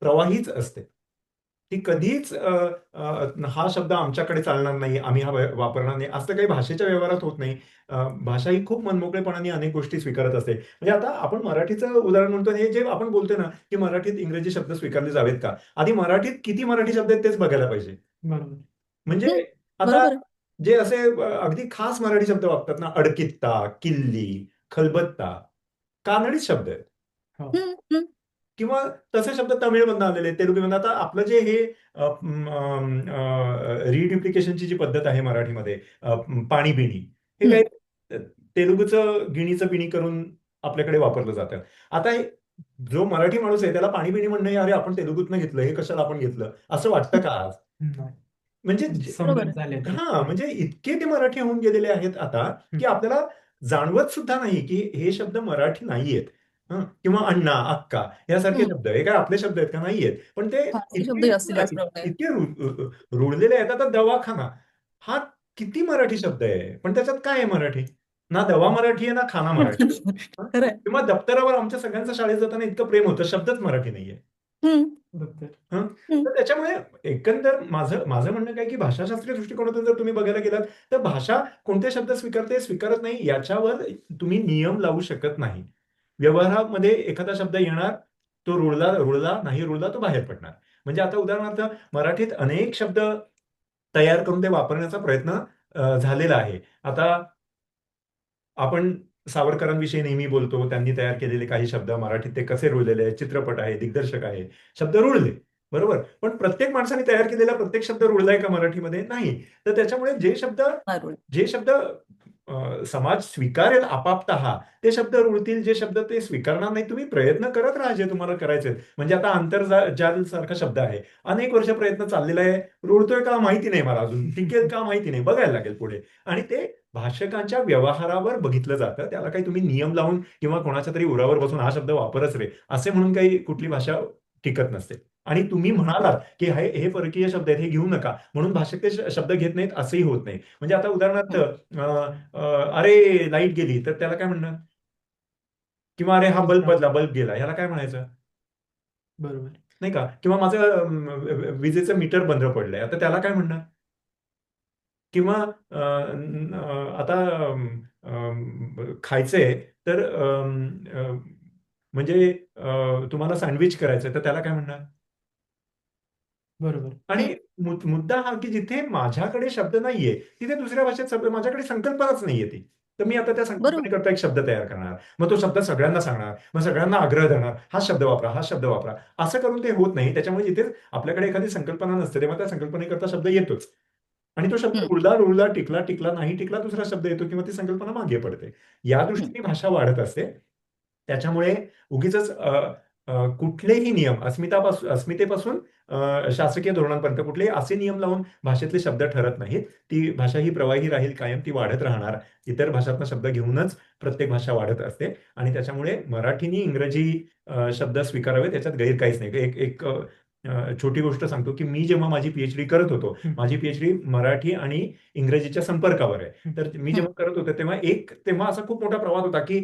प्रवाहीच असते. ती कधीच हा शब्द आमच्याकडे चालणार नाही, आम्ही हा वापरणार नाही, असं काही भाषेच्या व्यवहारात होत नाही. भाषा ही खूप मनमोकळेपणाने अनेक गोष्टी स्वीकारत असते. म्हणजे आता आपण मराठीचं उदाहरण म्हणतो, हे जे आपण बोलतोय ना की मराठीत इंग्रजी शब्द स्वीकारले जावेत का, आधी मराठीत किती मराठी शब्द आहेत तेच बघायला पाहिजे. बरोबर. म्हणजे हम्म, आता बरोबर आहे. जे असे अगदी खास मराठी शब्द वापरतात ना, अडकित्ता, किल्ली, खलबत्ता, कानडी शब्द आहेत. हो. हम्म, हम्म, किंवा तसे शब्द तमिळमधनं आलेले आहेत, तेलुगूमधनं. आता आपलं जे हे रिड्युप्लिकेशनची जी पद्धत आहे मराठीमध्ये, पाणी-बिणी, हे काय हम्म, तेलुगूचं गिणीचं बिणी करून आपल्याकडे वापरलं जातं. आता जो मराठी माणूस आहे त्याला पाणी-बिणी म्हणणं, "अरे आपण तेलुगूतनं घेतलं, हे कशाला आपण घेतलं?" असं वाटतं का आज? नाही. म्हणजे बरोबर संमत आहे. झाले ते. हां, म्हणजे इतके ते मराठी होऊन गेलेले आहेत आता, की आपल्याला जाणवत सुद्धा नाही, की हे शब्द मराठी नाहीयेत. हं, किंवा अण्णा, अक्का यासारखे हम्म, शब्द हे काय आपले शब्द आहेत का? नाहीयेत. पण ते फारसी इतके शब्द असतील याचप्रमाणे. इतके रुळलेले आहेत. आता दवाखाना हा किती मराठी शब्द आहे, पण त्याच्यात काय आहे मराठी? ना दवा मराठी आहे, ना खाना मराठी आहे. हं? खरंय. किंवा दप्तरावर आमच्या सगळ्यांचं शाळेत जाताना इतकं प्रेम होतं, शब्दच मराठी नाहीये. हम्म, बरोबर. हं. हम्म, तर त्याच्यामुळे एकंदर माझं माझं म्हणणं काय, की भाषाशास्त्रीय दृष्टिकोनातून जर तुम्ही बघायला गेलात, तर भाषा कोणते शब्द स्वीकारते, स्वीकारत नाही याच्यावर तुम्ही नियम लावू शकत नाही. व्यवहारामध्ये एखादा शब्द येणार, तो रुळला रुळला, नाही रुळला तो बाहेर पडणार. म्हणजे आता उदाहरणार्थ मराठीत अनेक शब्द तयार करून ते वापरण्याचा प्रयत्न झालेला आहे. आता आपण सावरकरांविषयी नेहमी बोलतो. त्यांनी तयार केलेले काही शब्द मराठीत ते कसे रुळलेले आहेत. चित्रपट आहे, दिग्दर्शक आहे. शब्द रुळले. बरोबर. पण प्रत्येक माणसाने तयार केलेला प्रत्येक शब्द रुळलाय का मराठीमध्ये? नाही. तर त्याच्यामुळे बरोबर. जे शब्द समाज स्वीकारेल आपापतः ते शब्द रुळतील. जे शब्द ते स्वीकारणार नाही, तुम्ही प्रयत्न करत राहा जे तुम्हाला करायचे आहेत. म्हणजे आता आंतरजाल सारखा शब्द आहे. अनेक वर्ष प्रयत्न चाललेला आहे. रुळतोय का माहिती नाही मला अजून. टिकेल का माहिती नाही. बघायला लागेल पुढे. आणि ते भाषकांच्या व्यवहारावर बघितलं जातं. त्याला काही तुम्ही नियम लावून किंवा कोणाच्या तरी उरावर बसून हा शब्द वापरच रे, असे म्हणून काही कुठली भाषा टिकत नसते. आणि तुम्ही म्हणालात, की हे परकीय शब्द आहेत, हे घेऊ नका. म्हणून भाषक ते शब्द घेत नाहीत असंही होत नाही. म्हणजे आता उदाहरणार्थ हम्म, अरे लाईट गेली तर त्याला काय म्हणणार? किंवा अरे हा वीज बल्ब बदला, प्रवाह. बल्ब गेला. ह्याला काय म्हणायचं? बरोबर. नाही का? किंवा माझं विजेचं मीटर बंद पडलंय. आता त्याला काय म्हणणार? किंवा आता खायचंय तर म्हणजे तुम्हाला सँडविच करायचंय तर त्याला काय म्हणणार? बरोबर. आणि हं, मुद्दा हा की जिथे माझ्याकडे शब्द नाहीये तिथे दुसऱ्या भाषेत शब्द माझ्याकडे संकल्पनाच नाहीये ती. तर मी आता त्या बरोबर. संकल्पनेकरता एक शब्द तयार करणार. मग तो शब्द सगळ्यांना सांगणार. मग सगळ्यांना आग्रह धरणार. हा शब्द वापरा, हा शब्द वापरा. असं करून ते होत नाही. त्याच्यामुळे जिथे आपल्याकडे एखादी संकल्पना नसते तेव्हा त्या संकल्पनेकरता शब्द येतोच. आणि तो शब्द हं, रुळला, रुळला, टिकला, टिकला, नाही टिकला, दुसरा शब्द येतो किंवा ती संकल्पना मागे पडते. या हं, दृष्टीने भाषा वाढत असते. त्याच्यामुळे उगीचच कुठलेही नियम अस्मितेपासून शासकीय धोरणांपर्यंत कुठलेही असे नियम लावून भाषेतले शब्द ठरत नाहीत. ती भाषा ही प्रवाही राहील कायम, ती वाढत राहणार. इतर भाषातनं शब्द घेऊनच प्रत्येक भाषा वाढत असते आणि त्याच्यामुळे मराठीनी इंग्रजी शब्द स्वीकारावे त्याच्यात गैर काहीच नाही. एक एक छोटी गोष्ट सांगतो की मी जेव्हा माझी पीएचडी करत होतो, हं, माझी पीएचडी मराठी आणि इंग्रजीच्या संपर्कावर आहे. हं. तर मी हं, जेव्हा करत होतो तेव्हा असा खूप मोठा प्रवाद होता की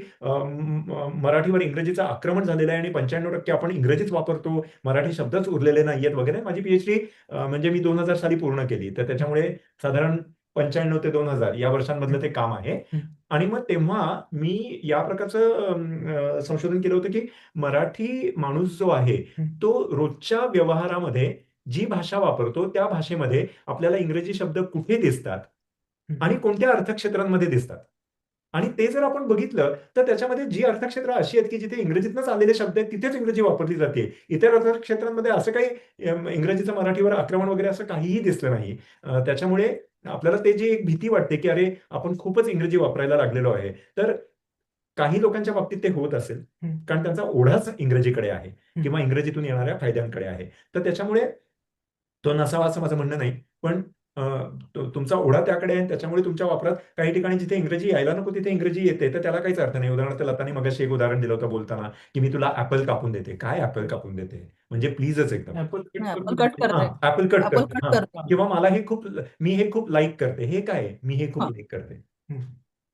मराठीवर इंग्रजीचं आक्रमण झालेलं आहे आणि 95% आपण इंग्रजीच वापरतो, मराठी शब्दच उरलेले नाहीयेत वगैरे. माझी पीएचडी म्हणजे मी 2000 साली पूर्ण केली. तर त्याच्यामुळे साधारण 95 ते 2000 या वर्षांमधलं ते काम आहे. हं, आणि मग तेव्हा मी या प्रकारचं संशोधन केलं होतं की मराठी माणूस जो आहे, हं, तो रोजच्या व्यवहारामध्ये जी भाषा वापरतो, त्या भाषेमध्ये आपल्याला इंग्रजी शब्द कुठे दिसतात हं, आणि कोणत्या अर्थक्षेत्रांमध्ये दिसतात. आणि ते जर आपण बघितलं, तर त्याच्यामध्ये जी अर्थक्षेत्र अशी आहेत, की जिथे इंग्रजीतनंच आलेले शब्द आहेत, तिथेच इंग्रजी वापरली जाते. इतर अर्थक्षेत्रांमध्ये असं काही इंग्रजीचं मराठीवर आक्रमण वगैरे असं काहीही दिसलं नाही. त्याच्यामुळे आपल्याला ते जी एक भीती वाटते, की अरे, आपण खूपच इंग्रजी वापरायला लागलेलो आहे. तर काही लोकांच्या बाबतीत ते होत असेल, हं, कारण त्यांचा ओढाच इंग्रजीकडे आहे हं. किंवा इंग्रजीतून येणाऱ्या फायद्यांकडे आहे. तर त्याच्यामुळे तो नसावा असं माझं म्हणणं नाही. पण अ, तुमचा ओढा त्याकडे आहे आणि त्याच्यामुळे तुमच्या वापरात काही ठिकाणी जिथे इंग्रजी यायला नको तिथे इंग्रजी येते. तर त्याला काहीच अर्थ नाही. उदाहरणार्थ लतानी मगाशी एक उदाहरण दिलं होतं बोलताना, की मी तुला ॲपल कापून देते. काय ॲपल कापून देते? म्हणजे प्लीजच एकदम. ॲपल कट नाही, ॲपल करून कट देते. करते. ॲपल कट ॲपल करते. कट हां. करते. हां, किंवा मी हे खूप लाइक करते. हे काय आहे? मी हे खूप हां. लाइक करते. हं.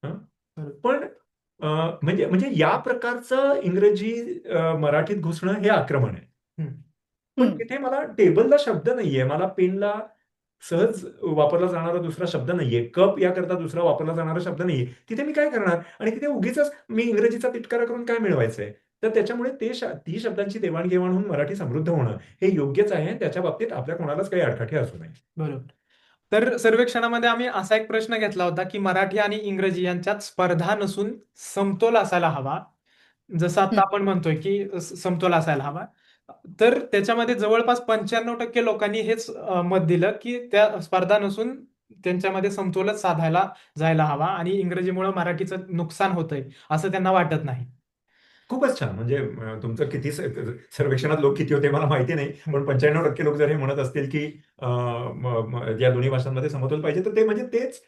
हं. बरोबर. पण अ, म्हणजे म्हणजे या प्रकारचं इंग्रजी मराठीत घुसणं हे आक्रमण आहे. हं, पण हं, तिथे मला टेबलला शब्द नाहीये. मला पेनला सहज वापरला जाणारा दुसरा शब्द नाहीये. कप याकरता दुसरा वापरला जाणारा शब्द नाहीये. तिथे मी काय करणार? आणि तिथे उगीचच मी इंग्रजीचा तिटकारा करून काय मिळवायचंय? तर त्याच्यामुळे ती शब्दांची देवाण-घेवाण होऊन मराठी समृद्ध होणं हे योग्यच आहे. त्याच्या बाबतीत आपल्या कोणालाच काही अडकाठी असू नये. बरोबर. तर सर्वेक्षणामध्ये आम्ही असा एक प्रश्न घेतला होता, की मराठी आणि इंग्रजी यांच्यात स्पर्धा नसून समतोल असायला हवा. जसं आता हं. आपण म्हणतोय, की समतोल असायला हवा. तर त्याच्यामध्ये जवळपास 95% लोकांनी हेच मत दिलं, की त्या स्पर्धा नसून त्यांच्यामध्ये समतोलच साधायला जायला हवा आणि इंग्रजीमुळं मराठीचं नुकसान होतंय, असं त्यांना वाटत नाही. खूपच छान. म्हणजे तुमचं किती सर्वेक्षणात लोक किती होते मला माहिती नाही. हं, पण 95% लोक जर हे म्हणत असतील, की या दोन्ही भाषांमध्ये समतोल पाहिजे, तर ते म्हणजे तेच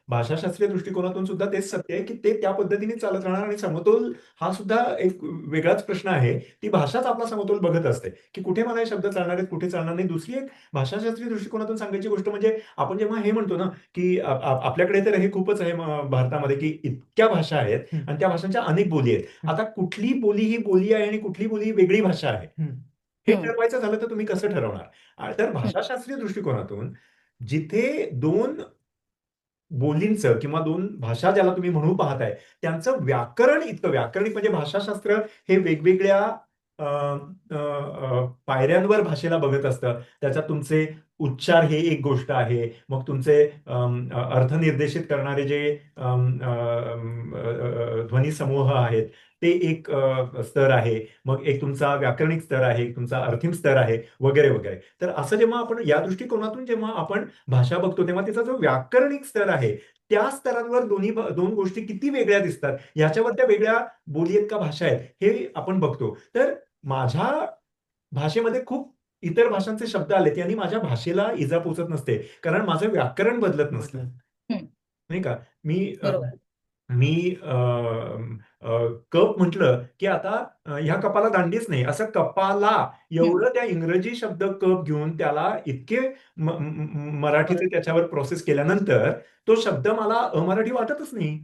भाषाशास्त्रीय दृष्टिकोनातून सुद्धा तेच सत्य आहे, की ते त्या पद्धतीने चालत राहणार आणि समतोल हा सुद्धा एक वेगळाच प्रश्न आहे. ती भाषाच आपला समतोल बघत असते, की कुठे मला हे शब्द चालणार आहेत, कुठे चालणार नाही. दुसरी एक भाषाशास्त्रीय दृष्टिकोनातून सांगायची गोष्ट म्हणजे आपण जेव्हा हे म्हणतो ना, की आपल्याकडे तर हे खूपच आहे भारतामध्ये, की इतक्या भाषा आहेत हं, आणि त्या भाषांच्या अनेक बोली आहेत. हं, आता कुठली बोली ही बोली आहे आणि कुठली बोली ही वेगळी भाषा आहे. हं, हे हं, ठरवायचं झालं तर तुम्ही कसं ठरवणार? तर हं, भाषाशास्त्रीय दृष्टिकोनातून जिथे 2 बोलींचं किंवा 2 भाषा ज्याला तुम्ही म्हणू पाहताय, त्यांचं व्याकरण इतकं व्याकरणिक म्हणजे भाषाशास्त्र हे वेगवेगळ्या अ, अ, पायऱ्यांवर भाषेला बघत असतं. त्याच्यात तुमचे उच्चार हे एक गोष्ट आहे. मग तुमचे अर्थनिर्देशित करणारे जे ध्वनी समूह आहेत, ते एक स्तर आहे. मग एक तुमचा व्याकरणिक स्तर आहे, एक तुमचा अर्थिम स्तर आहे, वगैरे, वगैरे. तर असं जेव्हा आपण या दृष्टिकोनातून जेव्हा आपण भाषा बघतो, तेव्हा तिचा जो व्याकरणिक स्तर आहे, त्या स्तरांवर 2 गोष्टी किती वेगळ्या दिसतात, याच्यावर त्या वेगळ्या बोली आहेत का भाषा आहेत, हे आपण बघतो. तर माझ्या भाषेमध्ये खूप इतर भाषांचे शब्द आलेत, यांनी माझ्या भाषेला इजा पोहोचत नसते. कारण माझं व्याकरण बदलत नसतं. बदलत. हं. नाही का? मी अ, बरोबर. मी कप म्हटलं, की आता ह्या कपाला दांडीच नाही. असं कपाला हं. एवढं त्या इंग्रजी शब्द कप घेऊन त्याला इतके मराठीचे मराठी. त्याच्यावर प्रोसेस केल्यानंतर तो शब्द मला अमराठी वाटतच नाही.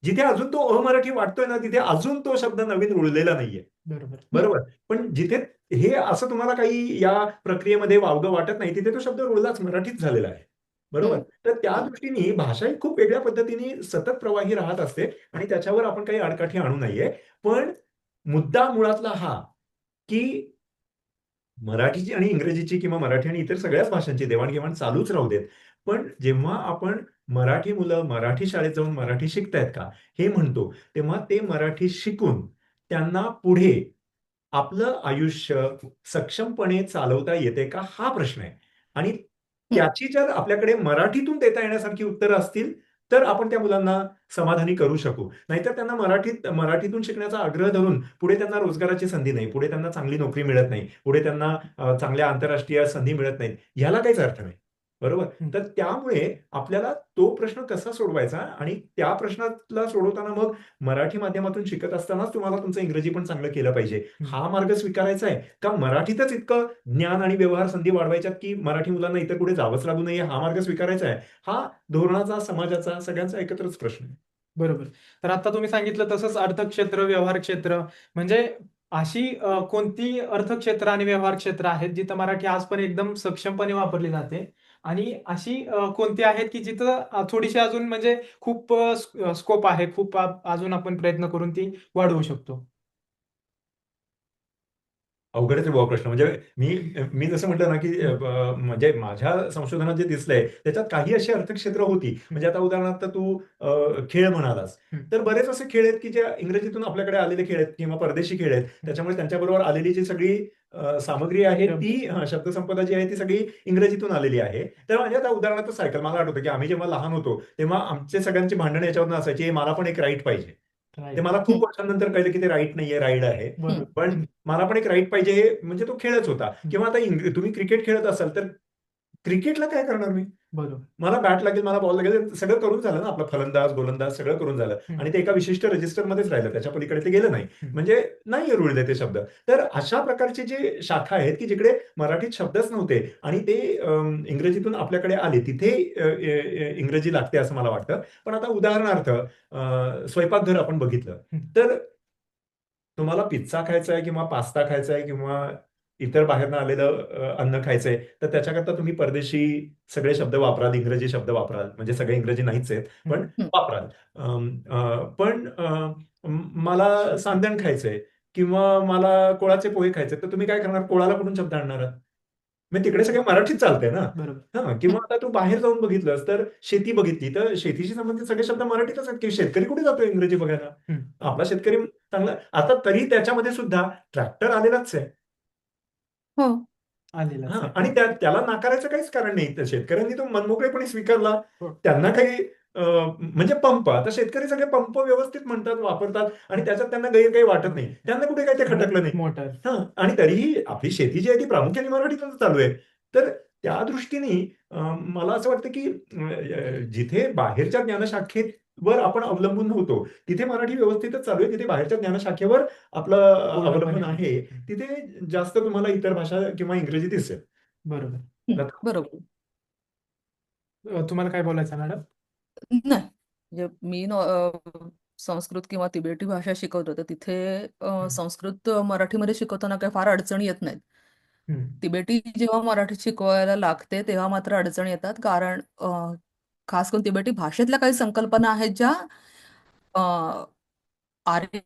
जिथे अजून तो अमराठी वाटतोय ना, तिथे अजून तो शब्द नवीन रुळलेला नाहीये. बरोबर. हं. बरोबर. पण जिथे हे असं तुम्हाला काही या प्रक्रियेमध्ये वावगं वाटत नाही, तिथे तो शब्द रुळलाच मराठीच झालेला आहे. बरोबर? हम्म, तर त्या हम्म, दृष्टीने भाषा ही खूप वेगळ्या पद्धतीने सतत प्रवाही राहत असते आणि त्याच्यावर आपण काही आडकाठी आणू नये. पण मुद्दा मुळातला हा, की मराठीची आणि इंग्रजीची किंवा मराठी आणि इतर सगळ्याच भाषांची देवाणघेवाण चालूच राहू देत. पण जेव्हा आपण मराठी मुलं मराठी शाळेत जाऊन मराठी शिकतायत का, हे म्हणतो, तेव्हा ते मराठी शिकून त्यांना पुढे आपलं आयुष्य सक्षमपणे चालवता येते का, हा प्रश्न आहे. आणि हम्म. त्याची जर आपल्याकडे मराठीतून देता येण्यासारखी उत्तरं असतील, तर आपण त्या मुलांना समाधानी करू शकू. नाहीतर त्यांना मराठीतून शिकण्याचा आग्रह धरून पुढे त्यांना रोजगाराची संधी नाही, पुढे त्यांना चांगली नोकरी मिळत नाही, पुढे त्यांना चांगल्या आंतरराष्ट्रीय संधी मिळत नाहीत. ह्याला काहीच अर्थ नाही. बरोबर? हं, तर त्यामुळे आपल्याला तो प्रश्न कसा सोडवायचा आणि त्या प्रश्नाला सोडवताना मग मराठी माध्यमातून शिकत असतानाच तुम्हाला तुमचं इंग्रजी पण चांगलं केलं पाहिजे. हं. हा मार्ग स्वीकारायचा आहे का मराठीतच इतकं ज्ञान आणि व्यवहार संधी वाढवायच्यात की मराठी मुलांना इतर कुठे जावंच लागू नये, हा मार्ग स्वीकारायचा आहे? हा धोरणाचा, समाजाचा, सगळ्यांचा एकत्रच प्रश्न आहे. बरोबर. तर आता तुम्ही सांगितलं तसंच अर्थक्षेत्र, व्यवहार क्षेत्र म्हणजे अशी कोणती अर्थक्षेत्र आणि व्यवहार क्षेत्र आहेत जिथं मराठी आज पण एकदम सक्षमपणे वापरली जाते आणि अशी कोणती आहेत की जिथं थोडीशी अजून म्हणजे खूप स्कोप आहे, खूप अजून आपण प्रयत्न करून ती वाढवू शकतो? अवघडच आहे बाबा प्रश्न. म्हणजे मी मी जसं म्हटलं ना, की हं, म्हणजे माझ्या संशोधनात जे दिसलंय, त्याच्यात काही अशी अर्थक्षेत्र होती. हं, म्हणजे आता उदाहरणार्थ तू खेळ म्हणालास, हं, तर बरेच असे खेळ आहेत, की जे इंग्रजीतून आपल्याकडे आलेले खेळ आहेत किंवा परदेशी खेळ आहेत. हं. त्याच्यामुळे त्यांच्याबरोबर आलेली जी सगळी सामग्री आहे ती शब्द. शब्दसंपदा जी आहे ती सगळी इंग्रजीतून आलेली आहे. तर म्हणजे आता उदाहरणार्थ सायकल मला आठवतं, की आम्ही जेव्हा लहान होतो, तेव्हा आमचे सगळ्यांची भांडणं याच्यावरून असायची, "ए, मला पण एक राईड पाहिजे." ते राइट. मला हम्म, खूप वर्षांनंतर कळलं, की ते राईट नाहीये, राईड आहे. बरोबर. हम्म, पण हं, मला पण एक राईट पाहिजे हे म्हणजे तो खेळच होता. हं. किंवा आता तुम्ही क्रिकेट खेळत असाल तर क्रिकेटला काय करणार मी? बरोबर. मला बॅट लागेल, मला बॉल लागेल, सगळं करून झालं ना, आपलं फलंदाज, गोलंदाज सगळं करून झालं हं, आणि ते एका विशिष्ट रजिस्टरमध्येच राहिलं. त्याच्या पलीकडे ते गेलं नाही. हं. म्हणजे नाहीये रुळले ते शब्द. तर अशा प्रकारचे जे शाखा आहेत, की जिकडे मराठीत शब्दच नव्हते आणि ते इंग्रजीतून आपल्याकडे आले. तिथे इंग्रजी लागते असं मला वाटतं. पण आता उदाहरणार्थ स्वयंपाकघर आपण बघितलं, हं. तर तुम्हाला पिझ्झा खायचा आहे किंवा पास्ता खायचा आहे किंवा इतर बाहेरनं आलेलं अन्न खायचंय, तर त्याच्याकरता तुम्ही परदेशी सगळे शब्द वापराल, इंग्रजी शब्द वापराल. म्हणजे सगळे इंग्रजी नाहीच आहेत, हं, पण हम्म. वापराल. पण मला सांदण खायचंय किंवा मला कोळाचे पोहे खायचे, तर तुम्ही काय करणार? कोळाला कुठून शब्द आणणार आहात? मग तिकडे सगळे मराठीत चालतंय ना. बरोबर. हां, किंवा आता तू बाहेर जाऊन बघितलंस, तर शेती बघितली, तर शेतीशी संबंधित सगळे शब्द मराठीतच आहेत, की शेतकरी कुठे जातोय इंग्रजी बघायला? हं. आपला शेतकरी चांगला आता तरी त्याच्यामध्ये सुद्धा ट्रॅक्टर आलेलाच आहे. हो. आलेलाच हां, आहे. आणि त्याला नाकारायचं काहीच कारण नाही. तर शेतकऱ्यांनी तो मनमोकळेपणे स्वीकारला. हो. त्यांना काही म्हणजे पंप. आता शेतकरी सगळे पंप व्यवस्थित म्हणतात, वापरतात आणि हं. त्याच्यात त्यांना गैर काही वाटत हो. नाही. त्यांना कुठे काही ते खटकलं नाही. मोटर. हां, आणि तरीही आपली शेती जी आहे ती प्रामुख्याने मराठीतूनच चालू आहे. तर त्या दृष्टीने मला असं वाटतं, की जिथे बाहेरच्या ज्ञानशाखेवर आपण अवलंबून नव्हतो, तिथे मराठी व्यवस्थितच चालू आहे. तिथे बाहेरच्या ज्ञानशाखेवर आपलं पूर्णपणे अवलंबन आहे. हं. तिथे जास्त तुम्हाला इतर भाषा किंवा इंग्रजी दिसेल. बरोबर. बरोबर. तुम्हाला काय बोलायचं मॅडम? नाही म्हणजे मी संस्कृत किंवा तिबेटी भाषा शिकवतो तर तिथे हं, संस्कृत मराठीमध्ये शिकवताना काही फार अडचणी येत नाहीत. हं. तिबेटी जेव्हा मराठी शिकवायला लागते तेव्हा मात्र अडचणी येतात कारण खास करून तिबेटी भाषेतल्या काही संकल्पना आहेत ज्या अ, आर्य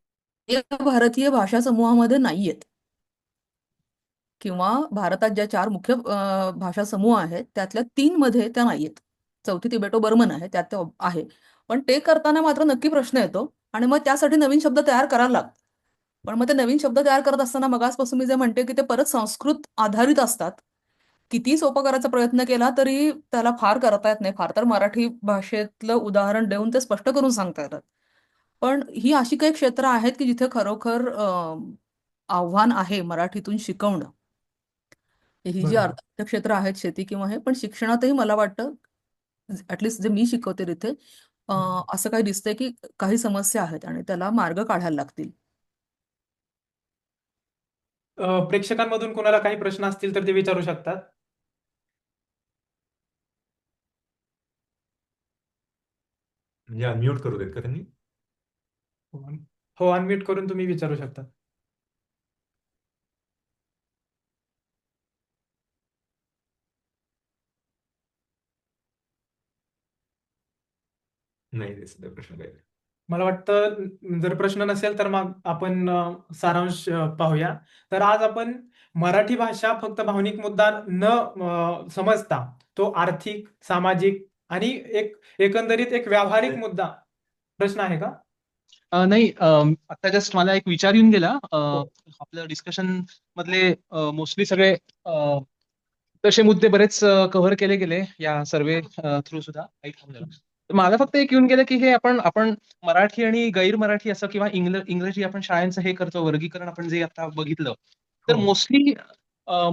भारतीय भाषा समूहामध्ये नाहीयेत किंवा भारतात ज्या चार मुख्य भाषा समूह आहेत त्यातल्या तीन मध्ये त्या नाहीयेत. चौथी तिबेटो बर्मन आहे त्यात ते आहे. पण ते करताना मात्र नक्की प्रश्न येतो आणि मग त्यासाठी नवीन शब्द तयार करायला लागतात. पण मग ते नवीन शब्द तयार करत असताना मगासपासून मी जे म्हणते की ते परत संस्कृत आधारित असतात. किती सोपं करायचा प्रयत्न केला तरी त्याला फार करता येत नाही. फार तर मराठी भाषेतलं उदाहरण देऊन ते स्पष्ट करून सांगता येतात. पण ही अशी काही क्षेत्र आहेत की जिथे खरोखर आव्हान आहे मराठीतून शिकवणं. ही जी बरोबर. क्षेत्र आहेत शेती किंवा हे पण शिक्षणातही मला वाटतं ऍटलिस्ट जे मी शिकवते तिथे हं. असं काही दिसतंय की काही समस्या आहेत आणि त्याला मार्ग काढायला लागतील. प्रेक्षकांमधून कोणाला काही प्रश्न असतील तर ते विचारू शकतात. म्हणजे अनम्यूट करू देत का त्यांनी? हो, हो, अनम्यूट करून तुम्ही विचारू शकता. नाही दिसत आहे प्रश्न काही. मला वाटतं जर प्रश्न नसेल तर मग आपण सारांश पाहूया. तर आज आपण मराठी भाषा फक्त भावनिक मुद्दा न समजता तो आर्थिक, सामाजिक आणि एकंदरीत एक व्यावहारिक मुद्दा. प्रश्न आहे का? नाही, आता जस्ट मला एक विचार येऊन गेला. हो. आपलं डिस्कशन मधले मोस्टली सगळे तसे मुद्दे बरेच कव्हर केले गेले या सर्वे थ्रू सुद्धा. काही थांब जरा. तर मला फक्त एक येऊन गेलं की हे आपण आपण मराठी आणि गैर मराठी असं किंवा इंग्रजी आपण शाळांचं हे करतो वर्गीकरण आपण जे आता बघितलं, तर हो. मोस्टली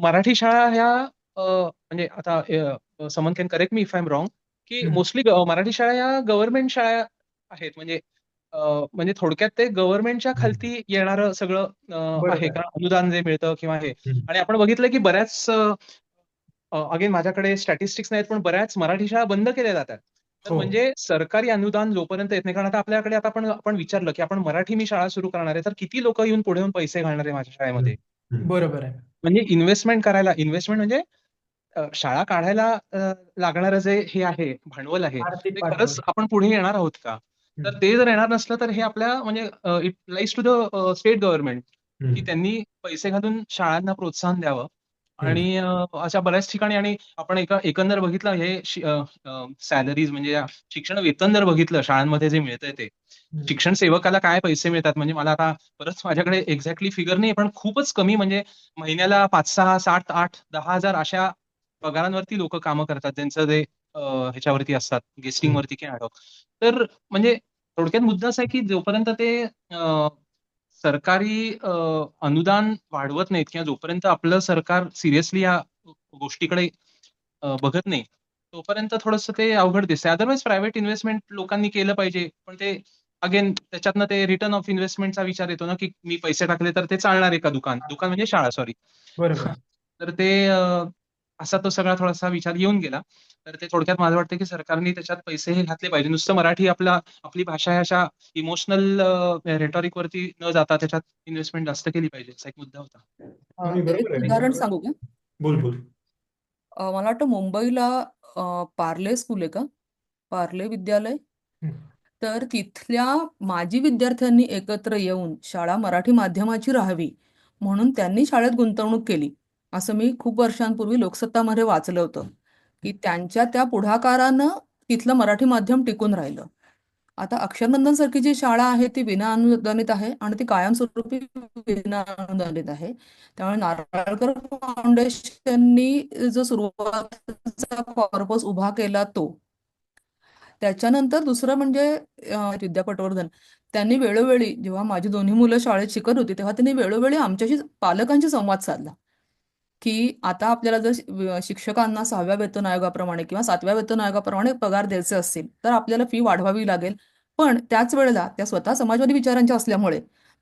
मराठी शाळा ह्या म्हणजे आता समन can correct me if I am wrong, की हम्म. मोस्टली मराठी शाळा या गव्हर्नमेंट शाळा आहेत. म्हणजे थोडक्यात ते गव्हर्नमेंटच्या हम्म. खालती येणारं सगळं आहे बरोबर का आहे. अनुदान जे मिळतं किंवा हे. हम्म. आणि आपण बघितलं की बऱ्याच अगेन माझ्याकडे स्टॅटिस्टिक्स नाहीत, पण बऱ्याच मराठी शाळा बंद केल्या जातात. तर हो. म्हणजे सरकारी अनुदान जोपर्यंत येत नाही, कारण आता आपल्याकडे आता आपण विचारलं की आपण मराठी मी शाळा सुरू करणार आहे, तर किती लोक येऊन पुढे येऊन पैसे घालणार आहे माझ्या हम्म. शाळेमध्ये. हम्म. बरोबर आहे. म्हणजे इन्व्हेस्टमेंट म्हणजे शाळा काढायला लागणारं जे हे आहे भांडवल आहे, आर्थिक ते पाठबळ. खरंच आपण पुढे येणार आहोत का? तर हम्म. ते जर येणार नसलं तर हे आपल्या म्हणजे it lies to the state government की हम्म. त्यांनी पैसे घालून शाळांना प्रोत्साहन द्यावं. हम्म. आणि अशा बऱ्याच ठिकाणी आणि आपण एकंदर बघितलं हे सॅलरीज म्हणजे शिक्षण वेतन जर बघितलं शाळांमध्ये जे मिळतंय ते हम्म. शिक्षण सेवकाला काय पैसे मिळतात म्हणजे मला आता परत माझ्याकडे एक्झॅक्टली फिगर नाही, पण खूपच कमी म्हणजे महिन्याला 5-6, 7-8-10 हजार अशा पगारांवरती लोक कामं करतात ज्यांचं ते ह्याच्यावरती असतात गेस्टिंग हम्म. वरती किंवा ad hoc. तर म्हणजे थोडक्यात मुद्दा असा आहे की जोपर्यंत ते सरकारी अनुदान वाढवत नाहीत किंवा जोपर्यंत आपलं सरकार सिरियसली या गोष्टीकडे बघत नाही, तोपर्यंत थोडंसं ते अवघड दिसतंय. अदरवाईज प्रायव्हेट इन्व्हेस्टमेंट लोकांनी केलं पाहिजे, पण ते अगेन त्याच्यातनं ते रिटर्न ऑफ इन्व्हेस्टमेंटचा विचार येतो ना, की मी पैसे टाकले तर ते चालणार आहे का दुकान दुकान म्हणजे शाळा, सॉरी. बरोबर. तर ते असा तो सगळा थोडासा विचार येऊन गेला. तर ते थोडक्यात मला वाटतं की सरकारने त्याच्यात पैसे हे घातले पाहिजे. नुसतं मराठी आपली भाषा ह्या अशा इमोशनल रेटॉरिक वरती न जाता त्याच्यात इन्व्हेस्टमेंट जास्त केली पाहिजे, असा एक मुद्दा होता. आणि एक बरोबर आहे उदाहरण ह्याच्यामध्ये. सांगू का? बोल बोल. मला वाटतं मुंबईला पार्ले स्कूल आहे का? पार्ले विद्यालय. हम्म. तर तिथल्या माजी विद्यार्थ्यांनी एकत्र येऊन शाळा मराठी माध्यमाची राहावी म्हणून त्यांनी शाळेत गुंतवणूक केली. असं मी खूप वर्षांपूर्वी लोकसत्तामध्ये वाचलं होतं की त्यांच्या त्या पुढाकारानं तिथलं मराठी माध्यम टिकून राहिलं. आता अक्षरनंदन सारखी जी शाळा आहे ती विनाअनुदानित आहे आणि ती कायमस्वरूपी विनाअनुदानित आहे. त्यामुळे नारळकर फाउंडेशननी जो सुरुवातीचा कॉर्पस उभा केला तो, त्याच्यानंतर दुसरं म्हणजे विद्यापटवर्धन, त्यांनी वेळोवेळी जेव्हा माझी दोन्ही मुलं शाळेत शिकत होती तेव्हा त्यांनी वेळोवेळी आमच्याशी पालकांशी संवाद साधला की आता आपल्याला जर शिक्षकांना 6व्या वेतन आयोगाप्रमाणे किंवा 7व्या वेतन आयोगाप्रमाणे पगार द्यायचे असतील तर आपल्याला फी वाढवावी लागेल. पण त्याच वेळेला त्या स्वतः समाजवादी विचारांच्या असल्यामुळे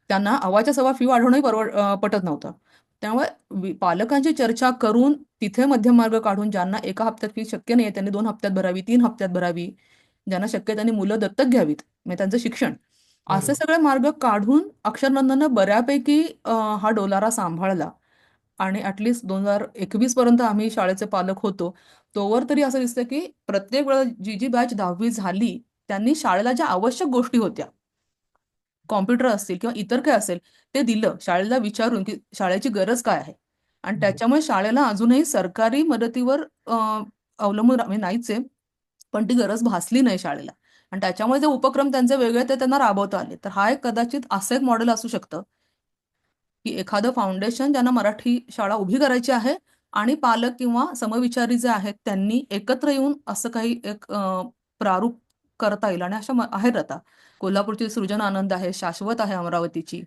त्यांना अवाच्या सव्वा फी वाढवणंही पटत नव्हतं. त्यामुळे पालकांची चर्चा करून तिथे मध्यम मार्ग काढून ज्यांना एका हप्त्यात फी शक्य नाहीये त्यांनी 2 हप्त्यात भरावी, 3 हप्त्यात भरावी, ज्यांना शक्य आहे त्यांनी मुलं दत्तक घ्यावीत म्हणजे त्यांचं शिक्षण, असे बरोबर. सगळे मार्ग काढून अक्षरनंदननं बऱ्यापैकी हा डोलारा सांभाळला. आणि ऍटलिस्ट 2021 पर्यंत आम्ही शाळेचे पालक होतो तोवर तरी असं दिसतं की प्रत्येक वेळा जी जी बॅच 10वी झाली त्यांनी शाळेला ज्या आवश्यक गोष्टी होत्या, कॉम्प्युटर असतील किंवा इतर काय असेल, ते दिलं शाळेला विचारून की शाळेची गरज काय आहे. आणि हम्म. त्याच्यामुळे शाळेला अजूनही सरकारी मदतीवर अवलंबून म्हणजे नाहीच आहे, पण ती गरज भासली नाही शाळेला. आणि त्याच्यामुळे जे उपक्रम त्यांचे वेगळे ते त्यांना राबवता आले. तर हा एक कदाचित असं एक मॉडेल असू शकतं की एखादं फाउंडेशन ज्यांना मराठी शाळा उभी करायची आहे आणि पालक किंवा समविचारी जे आहेत त्यांनी एकत्र येऊन असं काही एक प्रारूप करता येईल. आणि अशा आहेत आता कोल्हापूरची सृजन आनंद आहे, शाश्वत आहे अमरावतीची.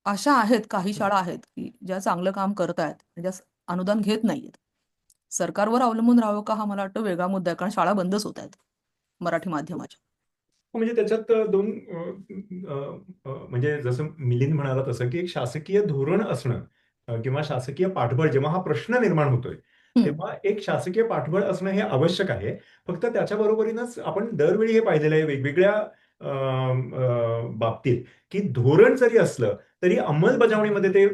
अशा आहेत काही शाळा आहेत की ज्या चांगलं काम करत आहेत, ज्या अनुदान घेत नाहीयेत. सरकारवर अवलंबून राहावं का हा मला वाटतं वेगळा मुद्दा आहे, कारण शाळा बंदच होत आहेत मराठी माध्यमाच्या. हो, म्हणजे त्याच्यात दोन म्हणजे जसं मिलिंद म्हणाला तसं की एक शासकीय धोरण असणं किंवा शासकीय पाठबळ जेव्हा हा प्रश्न निर्माण होतोय हम्म. तेव्हा एक शासकीय पाठबळ असणं हे आवश्यक आहे. फक्त त्याच्या बरोबरीनच आपण दरवेळी हे पाहिलेलं आहे वेगवेगळ्या बाबतीत की धोरण जरी असलं तरी अंमलबजावणीमध्ये ते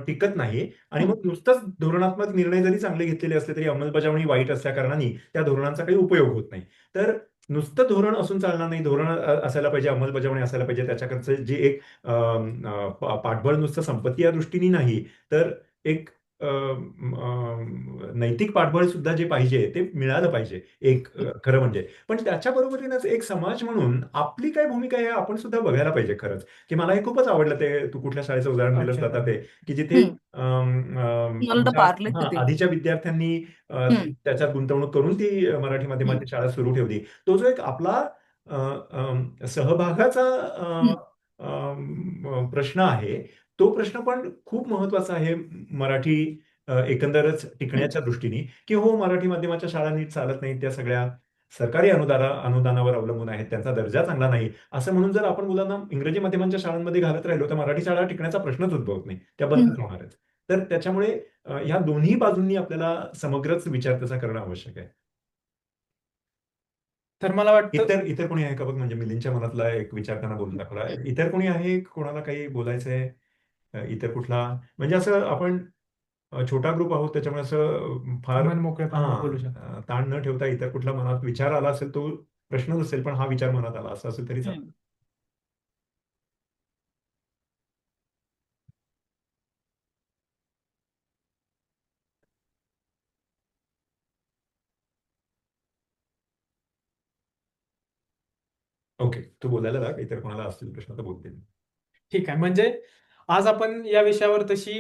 टिकत नाही आणि हं. मग नुसतंच धोरणात्मक निर्णय जरी चांगले घेतलेले असले तरी अंमलबजावणी वाईट असल्याकारणाने त्या धोरणांचा काही उपयोग होत नाही. तर नुसतं धोरण असून चालणार नाही. धोरण असायला पाहिजे, अंमलबजावणी असायला पाहिजे. त्याच्याकडचं जे एक पाठबळ नुसतं संपत्ती या दृष्टीने नाही, तर एक नैतिक पाठबळ सुद्धा जे पाहिजे ते मिळालं पाहिजे. एक खरं म्हणजे. पण त्याच्या बरोबरीनंच एक समाज म्हणून आपली काय भूमिका आहे हे आपण सुद्धा बघायला पाहिजे खरंच. की मला हे खूपच आवडलं ते तू कुठल्या शाळेचं उदाहरण दिलंस अच्छा. आता ते, की जिथे हं. मला वाटतं आमच्या पार्लेचं ते. आधीच्या विद्यार्थ्यांनी हं, त्याच्यात गुंतवणूक करून ती मराठी हं, माध्यमाची शाळा सुरू ठेवली. तो जो एक आपला सहभागाचा हं, प्रश्न आहे, तो प्रश्न पण खूप महत्वाचा आहे मराठी एकंदरच हं. टिकण्याच्या दृष्टीने, की हो मराठी माध्यमाच्या शाळा नीट चालत नाहीत. त्या सगळ्या सरकारी अनुदानावर अवलंबून आहेत. त्यांचा दर्जा चांगला नाही. असं म्हणून जर आपण मुलांना इंग्रजी माध्यमांच्या शाळांमध्ये घालत राहिलो, तर मराठी शाळा टिकण्याचा प्रश्नच उद्भवत नाही. त्या हं. बंदच होणार आहेत. तर त्याच्यामुळे ह्या दोन्ही बाजूंनी आपल्याला समग्रच विचार त्याचा करणं आवश्यक आहे. तर मला वाटतं इतर इतर कोणी आहे का बघ, म्हणजे मिलिंदच्या मनातला एक विचार त्यांना बोलून दाखवला. इतर कोणी आहे, कोणाला काही बोलायचंय? इतर कुठला म्हणजे असं आपण छोटा ग्रुप आहोत त्याच्यामुळे असं फार मन मोकळेपणाने बोलू शकतो. ताण न ठेवता इतर कुठला मनात विचार आला असेल तो प्रश्नच असेल, पण हा विचार मनात आला असं असेल तरी चालेल. हं. ओके, तू बोलायला लाग. इतर कोणाला असतील प्रश्न तर बोलतील. ठीक आहे. म्हणजे आज आपण या विषयावर तशी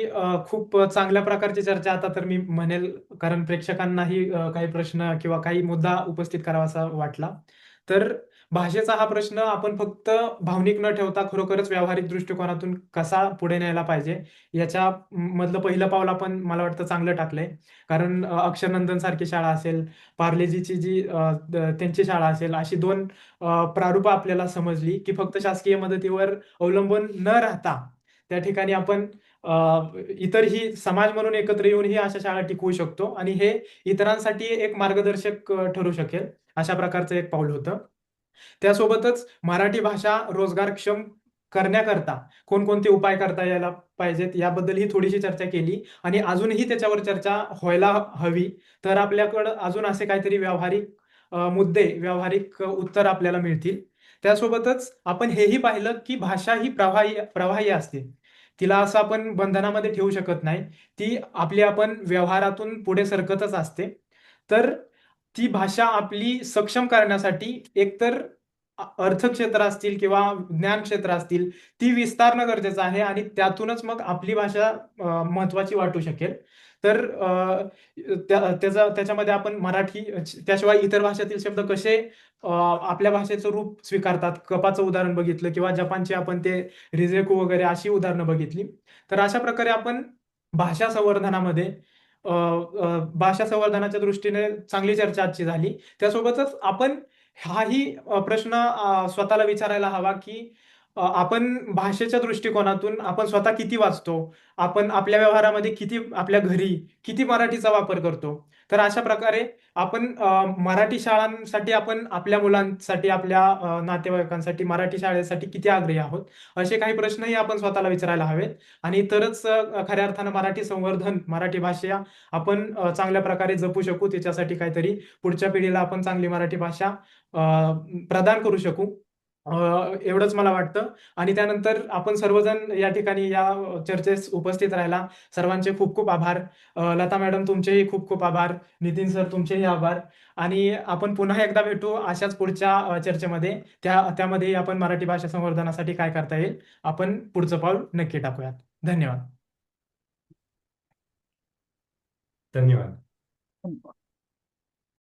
खूप चांगल्या प्रकारची चर्चा आता तर मी म्हणेल, कारण प्रेक्षकांनाही काही प्रश्न किंवा काही मुद्दा उपस्थित करावासा वाटला. तर भाषेचा हा प्रश्न आपण फक्त भावनिक न ठेवता खरोखरच व्यावहारिक दृष्टिकोनातून कसा पुढे न्यायला पाहिजे, याच्या मधलं पहिलं पाऊल आपण मला वाटतं चांगलं टाकलंय. कारण अक्षरनंदन सारखी शाळा असेल, पार्लेजीची जी त्यांची शाळा असेल, अशी 2 प्रारूपं आपल्याला समजली, की फक्त शासकीय मदतीवर अवलंबून न राहता त्या ठिकाणी आपण इतरही समाज म्हणून एकत्र येऊनही अशा शाळा टिकवू शकतो आणि हे इतरांसाठी एक मार्गदर्शक ठरू शकेल. अशा प्रकारचं एक पाऊल होतं. त्यासोबतच मराठी भाषा रोजगारक्षम करण्याकरता कोणकोणते उपाय करता यायला पाहिजेत याबद्दलही थोडीशी चर्चा केली आणि अजूनही त्याच्यावर चर्चा व्हायला हवी. तर आपल्याकडं अजून असे काहीतरी व्यावहारिक मुद्दे, व्यावहारिक उत्तर आपल्याला मिळतील. त्यासोबतच आपण हेही पाहिलं, की भाषा ही प्रवाही प्रवाही असते. तिला असं आपण बंधनामध्ये ठेवू शकत नाही. ती आपली आपण व्यवहारातून पुढे सरकतच असते. तर ती भाषा आपली सक्षम करण्यासाठी एकतर अर्थक्षेत्र असतील किंवा ज्ञान क्षेत्र असतील, ती विस्तारणं गरजेचं आहे आणि त्यातूनच मग आपली भाषा महत्त्वाची वाटू शकेल. तर त्याच्यामध्ये आपण मराठी त्याशिवाय इतर भाषेतील शब्द कसे आपल्या भाषेचं रूप स्वीकारतात. कपाचं उदाहरण बघितलं किंवा जपानची आपण ते रिझेकू वगैरे अशी उदाहरणं बघितली. तर अशा प्रकारे आपण भाषा संवर्धनामध्ये भाषा संवर्धनाच्या दृष्टीने चांगली चर्चा आजची झाली. त्यासोबतच आपण हाही प्रश्न स्वतःला विचारायला हवा, की आपण भाषेच्या दृष्टिकोनातून आपण स्वतः किती वाचतो? आपण आपल्या व्यवहारामध्ये किती आपल्या घरी किती मराठीचा वापर करतो? तर अशा प्रकारे आपण मराठी शाळांसाठी आपण आपल्या मुलांसाठी, आपल्या नातेवाईकांसाठी मराठी शाळेसाठी किती आग्रही आहोत? असे काही प्रश्नही आपण स्वतःला विचारायला हवेत आणि तरच खऱ्या अर्थानं मराठी संवर्धन, मराठी भाषा आपण चांगल्या प्रकारे जपू शकू. त्याच्यासाठी काहीतरी पुढच्या पिढीला आपण चांगली मराठी भाषा प्रदान करू शकू. एवढंच मला वाटतं आणि त्यानंतर आपण सर्वजण या ठिकाणी या चर्चेस उपस्थित राहिला. सर्वांचे खूप खूप आभार. लता मॅडम तुमचेही खूप खूप आभार. नितीन सर तुमचेही आभार आणि आपण पुन्हा एकदा भेटू अशाच पुढच्या चर्चेमध्ये. त्यामध्येही आपण मराठी भाषा संवर्धनासाठी काय करता येईल, आपण पुढचं पाऊल नक्की टाकूयात. धन्यवाद. धन्यवाद. हं.